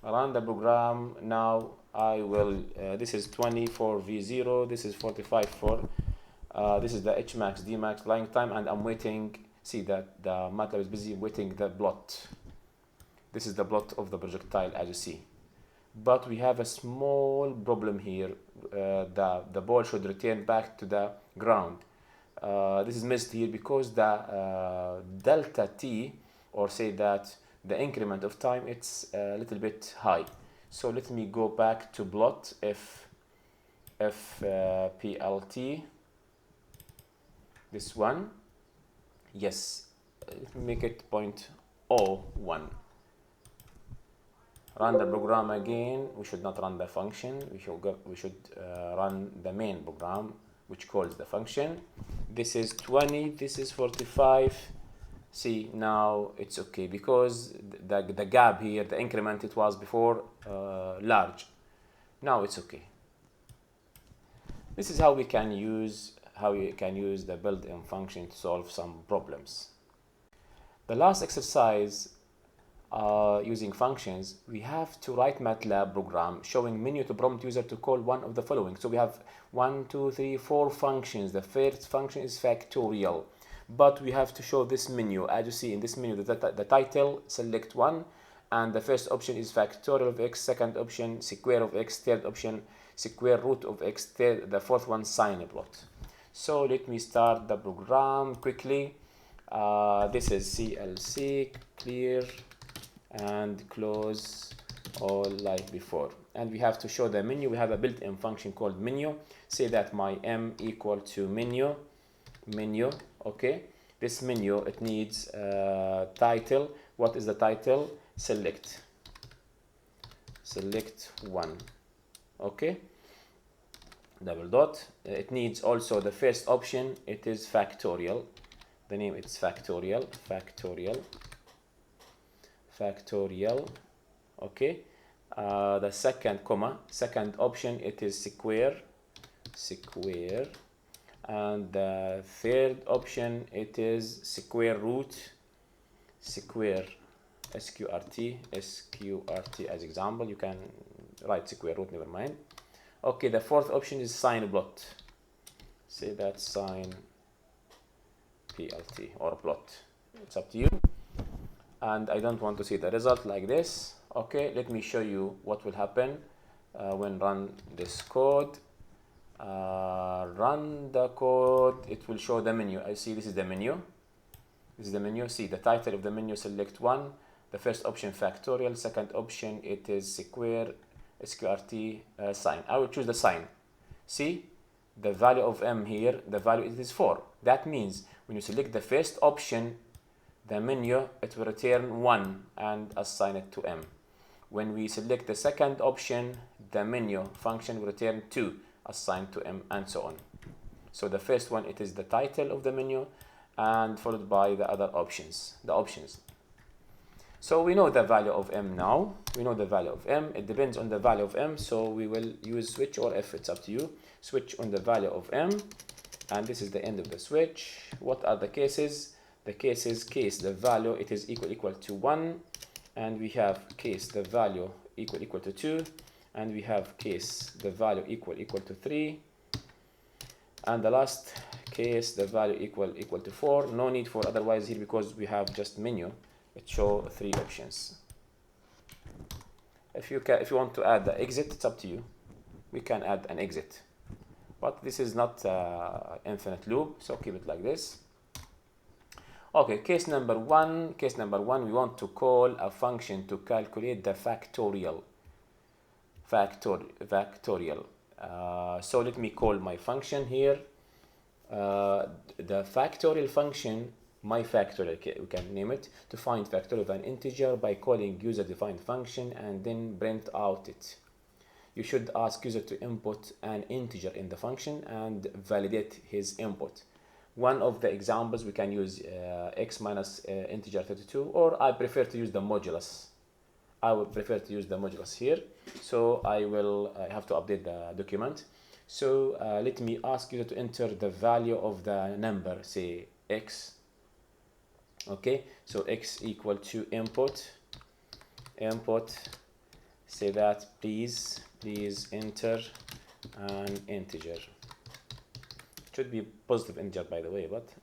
run the program. Now I will, this is 20 for v0, this is 45 for, this is the hmax, dmax, flying time, and I'm waiting. See that the Matlab is busy waiting the plot. This is the plot of the projectile as you see. But we have a small problem here. The ball should return back to the ground. This is missed here because the delta t, or say that the increment of time, it's a little bit high. So let me go back to plot fplt, this one. Yes, let me make it 0.01. Run the program again. We should not run the function. We should run the main program, which calls the function. This is 20. This is 45. See, now it's okay because the gap here, the increment, it was before large. Now it's okay. This is how we can use the built-in function to solve some problems. The last exercise, using functions, we have to write Matlab program showing menu to prompt user to call one of the following. So we have 1, 2, 3, 4 functions. The first function is factorial, but we have to show this menu. As you see in this menu, the title, select one, and the first option is factorial of x, second option square of x, third option square root of x, the fourth one sine plot. So let me start the program quickly. This is CLC, clear, and close all like before. And we have to show the menu. We have a built-in function called menu. Say that my m equal to menu. Okay, this menu, it needs title. What is the title? Select one. Okay, double dot. It needs also the first option. It is factorial. The name it's factorial. Okay, The second option, it is square, and the third option, it is square root, sqrt as example. You can write square root, never mind. Okay, the fourth option is sine plot. Say that sine plt or plot. It's up to you. And I don't want to see the result like this. Okay, let me show you what will happen when run this code. Run the code. It will show the menu. I see this is the menu. This is the menu. See the title of the menu. Select one. The first option factorial. Second option, it is square, sqrt, sine. I will choose the sine. See the value of m here. The value, it is 4. That means when you select the first option, the menu, it will return 1 and assign it to m. When we select the second option, the menu function will return 2 assigned to m, and so on. So the first one, it is the title of the menu, and followed by the other options, So we know the value of m now. We know the value of m. It depends on the value of m, so we will use switch or f. It's up to you. Switch on the value of m, and this is the end of the switch. What are the cases? The cases, the value, it is equal to 1, and we have case the value equal to 2, and we have case the value equal to 3, and the last case the value equal to 4. No need for otherwise here because we have just menu. It shows 3 options. If you want to add the exit, it's up to you. We can add an exit, but this is not infinite loop, so keep it like this. Okay, case number one, we want to call a function to calculate the factorial. So let me call my function here. The factorial function, my factorial, we can name it, to find factorial of an integer by calling user-defined function and then print out it. You should ask user to input an integer in the function and validate his input. One of the examples, we can use x minus integer 32, or I prefer to use the modulus. I would prefer to use the modulus here. So I have to update the document. So let me ask you to enter the value of the number, say x. Okay, so x equal to input. Say that please enter an integer. Should be positive integer, by the way, but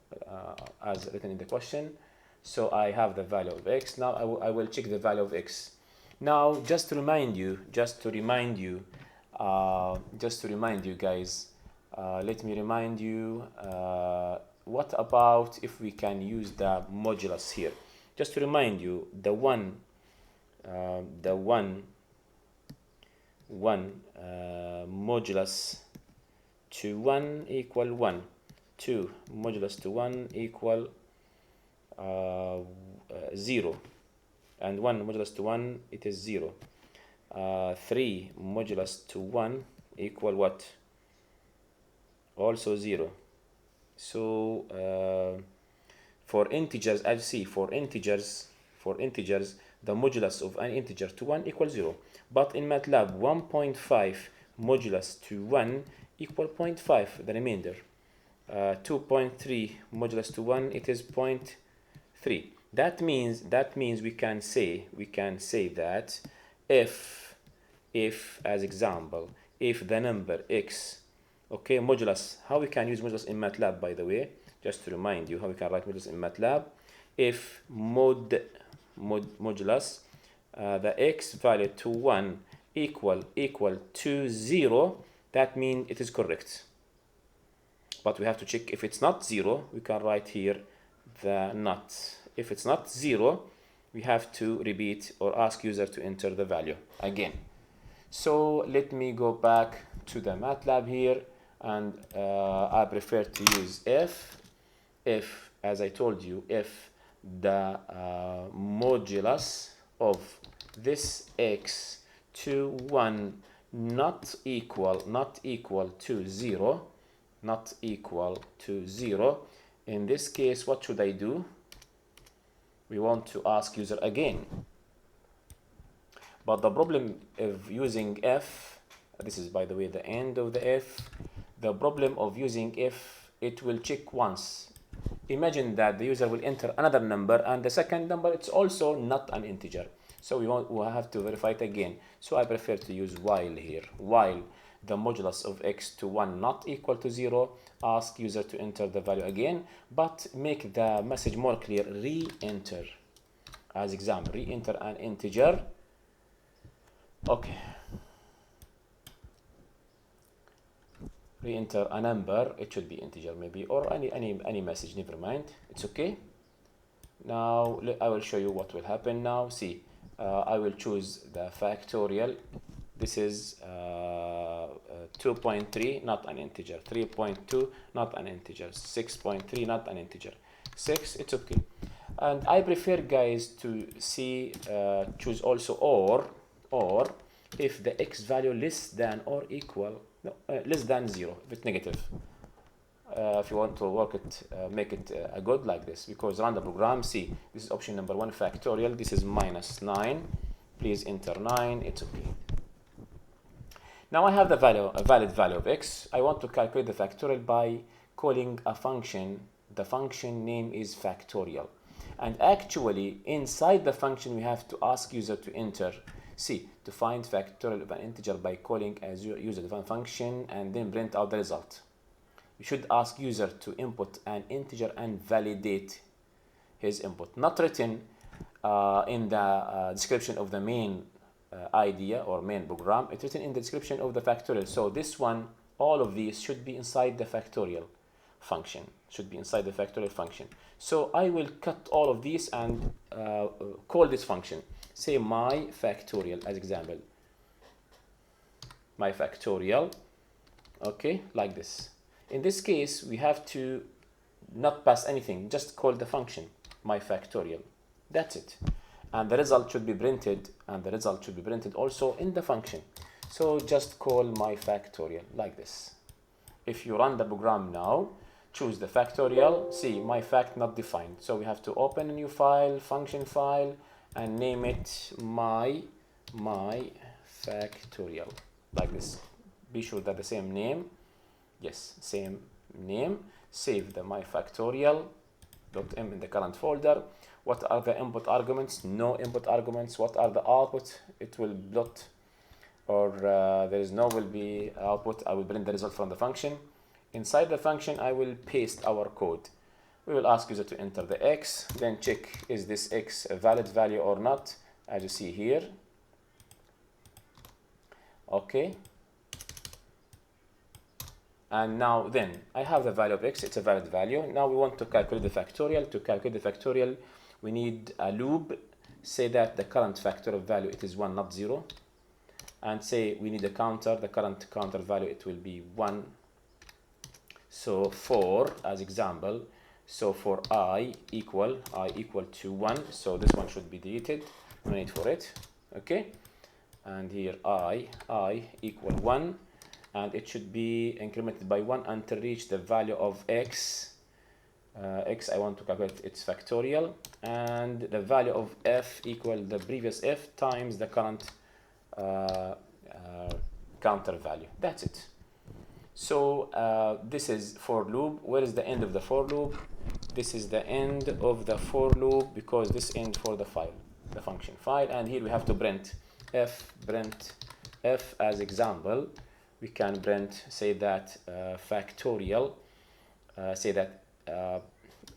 as written in the question. So I have the value of x. Now I will check the value of x. Now just to remind you guys, let me remind you, what about if we can use the modulus here? Just to remind you, the one modulus to 1 equal 1, 2 modulus to 1 equal 0, and 1 modulus to 1, it is 0. 3 modulus to 1 equal what? Also 0. So for integers, as you see, for integers, the modulus of an integer to 1 equals 0. But in Matlab, 1.5 modulus to 1 equal 0.5, the remainder. 2.3 modulus to 1, it is 0.3. That means we can say that if as example, if the number x, okay, modulus, how we can use modulus in Matlab, by the way, just to remind you how we can write modulus in Matlab. If modulus the x value to 1 equal to 0, that means it is correct. But we have to check if it's not 0. We can write here the not. If it's not 0, we have to repeat or ask user to enter the value again. So let me go back to the Matlab here, and I prefer to use if, as I told you, if the modulus of this x to 1 not equal to 0, in this case, what should I do? We want to ask user again. But the problem of using if, this is by the way the end of the if, the problem of using if, it will check once. Imagine that the user will enter another number and the second number it's also not an integer. So we have to verify it again. So I prefer to use while here. While the modulus of x to 1 not equal to 0, ask user to enter the value again, but make the message more clear. Re-enter. As example, re-enter an integer. Okay. Re-enter a number, it should be integer maybe, or any message, never mind, it's okay. Now I will show you what will happen now. See, I will choose the factorial. This is 2.3, not an integer. 3.2, not an integer. 6.3, not an integer. 6, it's okay. And I prefer, guys, to see choose also or if the x value less than or equal, no, less than 0, if it's negative. If you want to work it, make it a good like this, because run the program. See, this is option number 1, factorial. This is -9. Please enter 9. It's okay. Now I have the value, a valid value of x. I want to calculate the factorial by calling a function. The function name is factorial. And actually, inside the function, we have to ask user to enter. See, to find factorial of an integer by calling a user-defined function and then print out the result. You should ask user to input an integer and validate his input. Not written in the description of the main idea or main program. It's written in the description of the factorial. So this one, all of these should be inside the factorial function. Should be inside the factorial function. So I will cut all of these and call this function. Say my factorial as example. My factorial. Okay, like this. In this case, we have to not pass anything, just call the function, my factorial. That's it. And the result should be printed, and the result should be printed also in the function. So just call my factorial, like this. If you run the program now, choose the factorial, see, my fact not defined. So we have to open a new file, function file, and name it my factorial, like this. Be sure that the same name. Yes, same name. Save the my factorial.m in the current folder. What are the input arguments? No input arguments. What are the output? It will plot, or there is no will be output. I will print the result from the function. Inside the function, I will paste our code. We will ask user to enter the x, then check is this x a valid value or not, as you see here. Okay. And now then, I have the value of x, it's a valid value. Now we want to calculate the factorial. To calculate the factorial, we need a loop. Say that the current factorial value, it is 1, not 0. And say we need a counter, the current counter value, it will be 1. So for, as example, so for I equal to 1. So this one should be deleted, no need for it, okay? And here I equal 1. And it should be incremented by 1 until reach the value of x. X, I want to calculate its factorial, and the value of f equal the previous f times the current counter value. That's it. So this is for loop. Where is the end of the for loop? This is the end of the for loop, because this end for the file, the function file, and here we have to print f as example. We can print, say that factorial, say that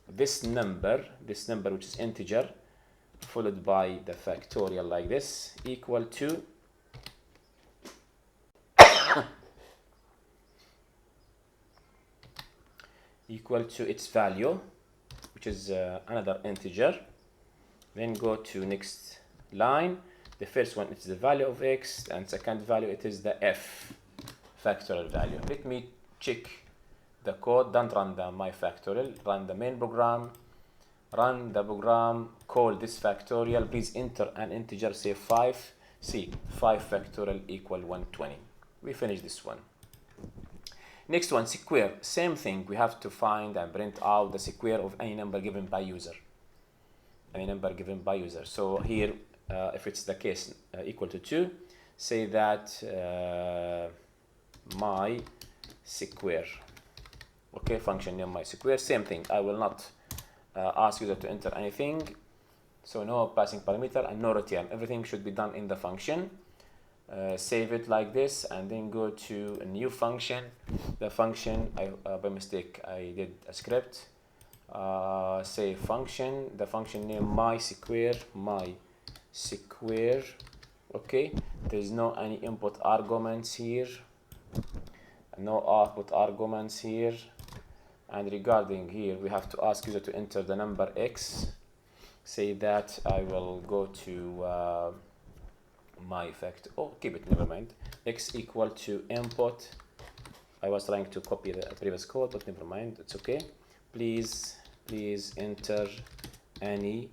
this number which is integer, followed by the factorial like this, equal to its value, which is another integer. Then go to next line. The first one is the value of x, and second value it is the f factorial value. Let me check the code. Don't run the my factorial, run the main program, run the program, call this factorial. Please enter an integer, say 5. See, 5 factorial equal 120. We finish this one. Next one, square. Same thing, we have to find and print out the square of any number given by user. Any number given by user. So here if it's the case equal to 2, say that my square. Okay, function name my square, same thing. I will not ask user to enter anything, so no passing parameter and no return. Everything should be done in the function. Save it like this and then go to a new function. The function, by mistake I did a script. Say function, the function name my square. Okay, there's no any input arguments here, no output arguments here, and regarding here we have to ask user to enter the number x. Say that I will go to my factor, keep it, never mind, x equal to input. I was trying to copy the previous code, but never mind, it's okay. Please enter any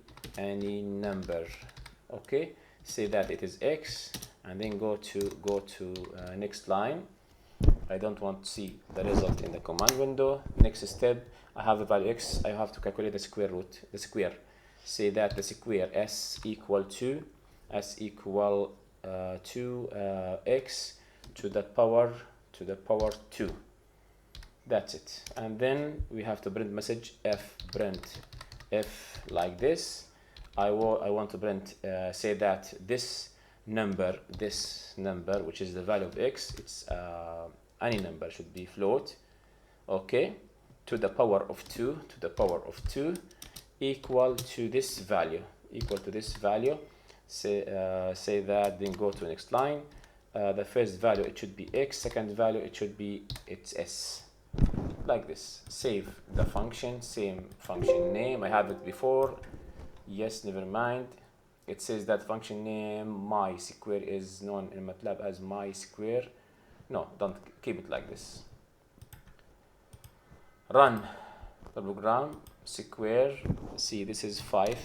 number. Okay, say that it is x, and then go to next line. I don't want to see the result in the command window. Next step, I have the value x, I have to calculate the square root, the square. Say that the square s equal to x to the power 2. That's it. And then we have to print message print f like this. I want to print say that this number which is the value of x, it's any number, should be float. Okay, to the power of 2 equal to this value, say that, then go to next line. The first value it should be x, second value it should be it's s, like this. Save the function, same function name, I have it before. Yes, never mind. It says that function name my square is known in Matlab as my square. No, don't, keep it like this. Run the program. Square, see this is 5,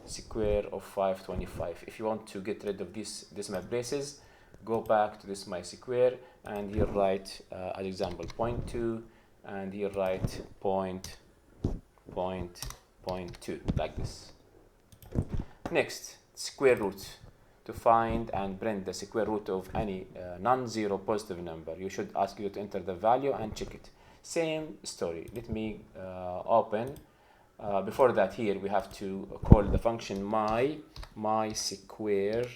square of 525. If you want to get rid of these decimal places, go back to this my square and here write as example 0.2 and here write 0.2, like this. Next, square root. To find and print the square root of any non-zero positive number, you should ask you to enter the value and check it. Same story. Let me open. Before that, here we have to call the function my square,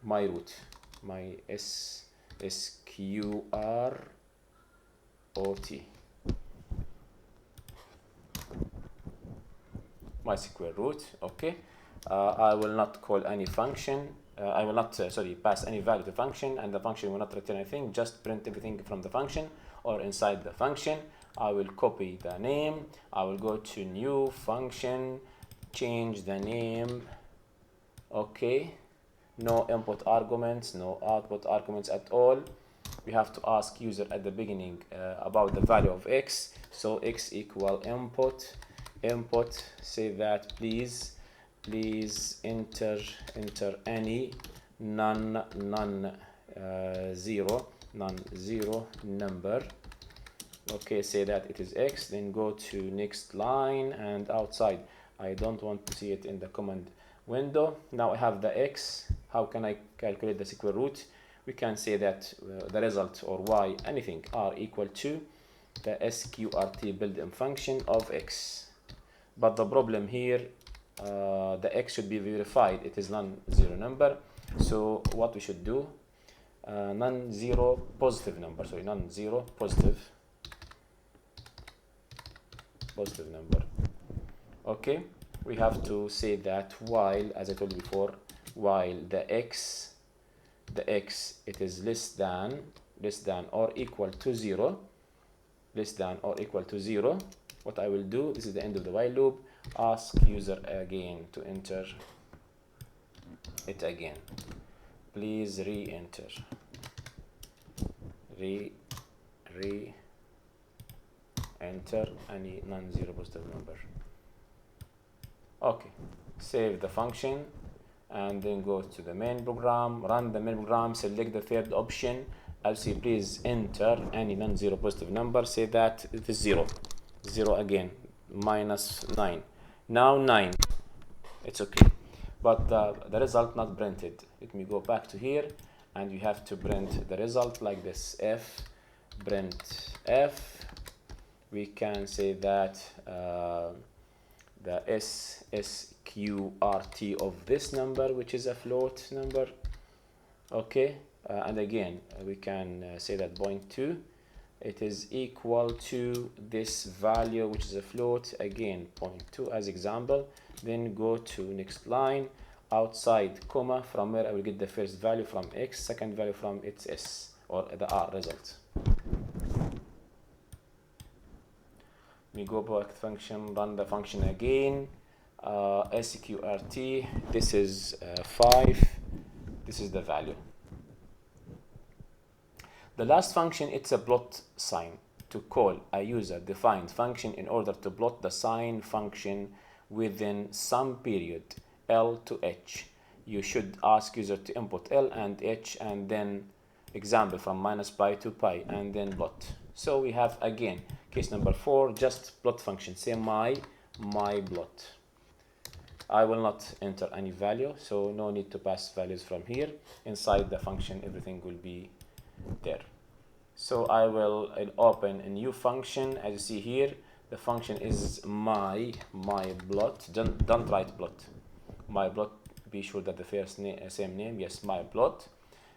my root, my sqrot, my square root. Okay. I will not call any function. I will not pass any value to function, and the function will not return anything. Just print everything from the function or inside the function. I will copy the name. I will go to new function, change the name. Okay, no input arguments, no output arguments at all. We have to ask user at the beginning about the value of x. So x equal input. Say that please enter any non-zero number. Okay, say that it is x, then go to next line and outside. I don't want to see it in the command window. Now I have the x. How can I calculate the square root? We can say that the result, or y, anything, are equal to the sqrt built-in function of x. But the problem here, the x should be verified. It is non-zero number. So what we should do, non-zero positive number. Sorry, non-zero positive number. Okay, we have to say that while, as I told you before, while the x it is less than or equal to 0, what I will do, this is the end of the while loop, ask user again to enter it again. Please re-enter enter any non-zero positive number. Okay, save the function and then go to the main program, run the main program, select the third option. I'll say please enter any non-zero positive number. Say that it is 0 again, -9. Now 9, it's okay. but the result not printed. Let me go back to here, and you have to print the result like this. F print F. We can say that the SQRT of this number, which is a float number. Okay, and again we can say that point 2, it is equal to this value, which is a float, again point 2 as example. Then go to next line, outside comma, from where I will get the first value from X, second value from its S, or the R result. We go back to function, run the function again. SQRT, this is 5, this is the value. The last function, it's a plot sign, to call a user defined function in order to plot the sign function within some period L to H. You should ask user to input L and H, and then example from -pi to pi, and then plot. So we have again case number 4, just plot function, say my plot. I will not enter any value, so no need to pass values from here. Inside the function, everything will be there. So I will open a new function. As you see here, the function is my plot. Don't write plot. My plot. Be sure that the first same name. Yes, my plot.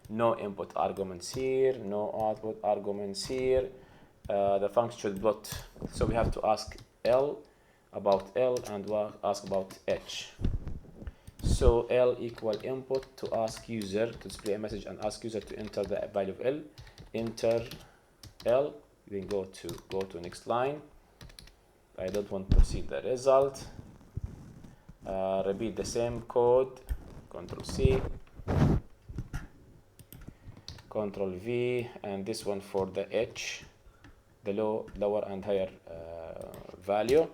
No input arguments here. No output arguments here. The function should plot. So we have to ask L about L and ask about H. So L equal input to ask user to display a message and ask user to enter the value of L. Enter L, then go to next line. I don't want to see the result. Repeat the same code. Control C, Control V, and this one for the H, the lower and higher value.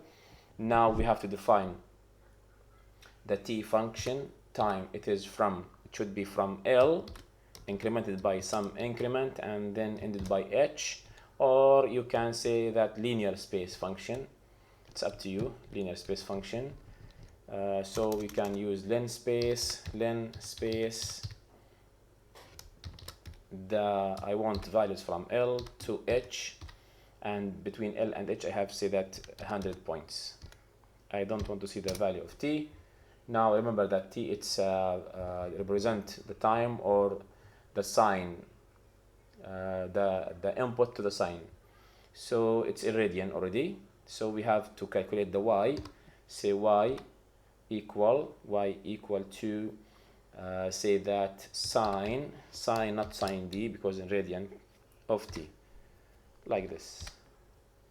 Now we have to define the T function. Time, it should be from L, incremented by some increment, and then ended by H, or you can say that linear space function. It's up to you, linear space function. So we can use len space. I want values from L to H, and between L and H I have to say that 100 points. I don't want to see the value of T. Now remember that T, it's represent the time or the sign, the input to the sign. So it's irradian already. So we have to calculate the Y. Say Y equal to say that sine, not sine D, because in radian of T, like this.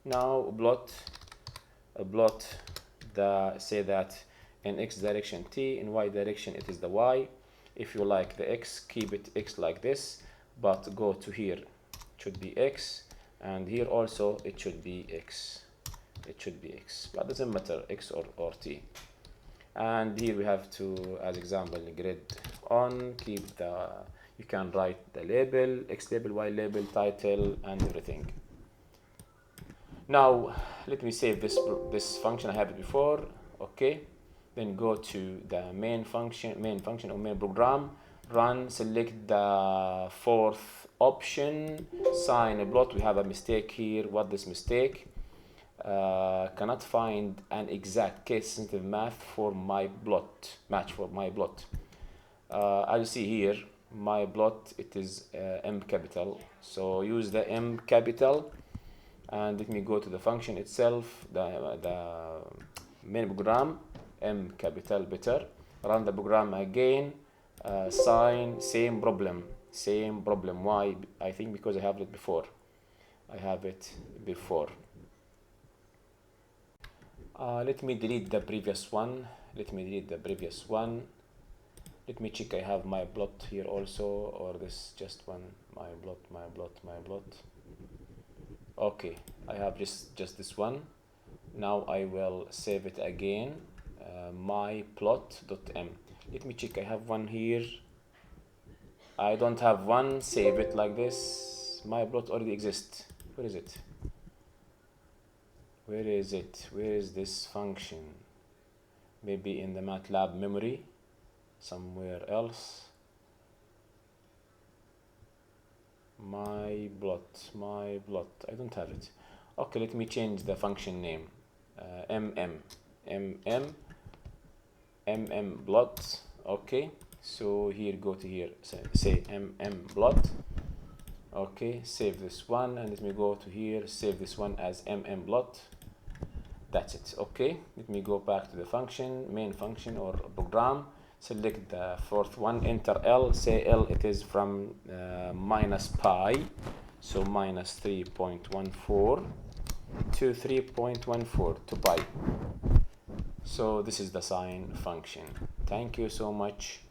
Now plot say that in X direction T, in Y direction it is the Y. If you like the X, keep it X like this, but go to here, it should be X, and here also it should be X. But doesn't matter, X or T. And here we have to, as example, grid on, keep the, you can write the label, X label, Y label, title, and everything. Now let me save this function. I have it before. Okay, then go to the main function or main program, run, select the fourth option, sign a plot. We have a mistake here. What this mistake? Cannot find an exact case sensitive match for my plot. As you see here, my plot, it is M capital, so use the M capital. And let me go to the function itself, the main program, M capital better. Run the program again, sign, same problem. Why? I think because I have it before. Let me delete the previous one. Let me check I have my plot here also, or this just one, my plot. Okay, I have just this one. Now I will save it again, my plot.m. Let me check I have one here. I don't have one. Save it like this. My plot already exists. Where is it? Where is this function? Maybe in the Matlab memory. somewhere else. My plot, I don't have it. Okay, let me change the function name. plot. Okay, so here, go to here, say plot. Okay, save this one, and let me go to here, save this one as plot. That's it. Okay, let me go back to the function, main function or program, select the fourth one, enter L, say L, it is from minus pi, so minus 3.14 to 3.14 to pi. So this is the sine function. Thank you so much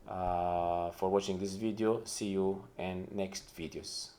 for watching this video. See you in next videos.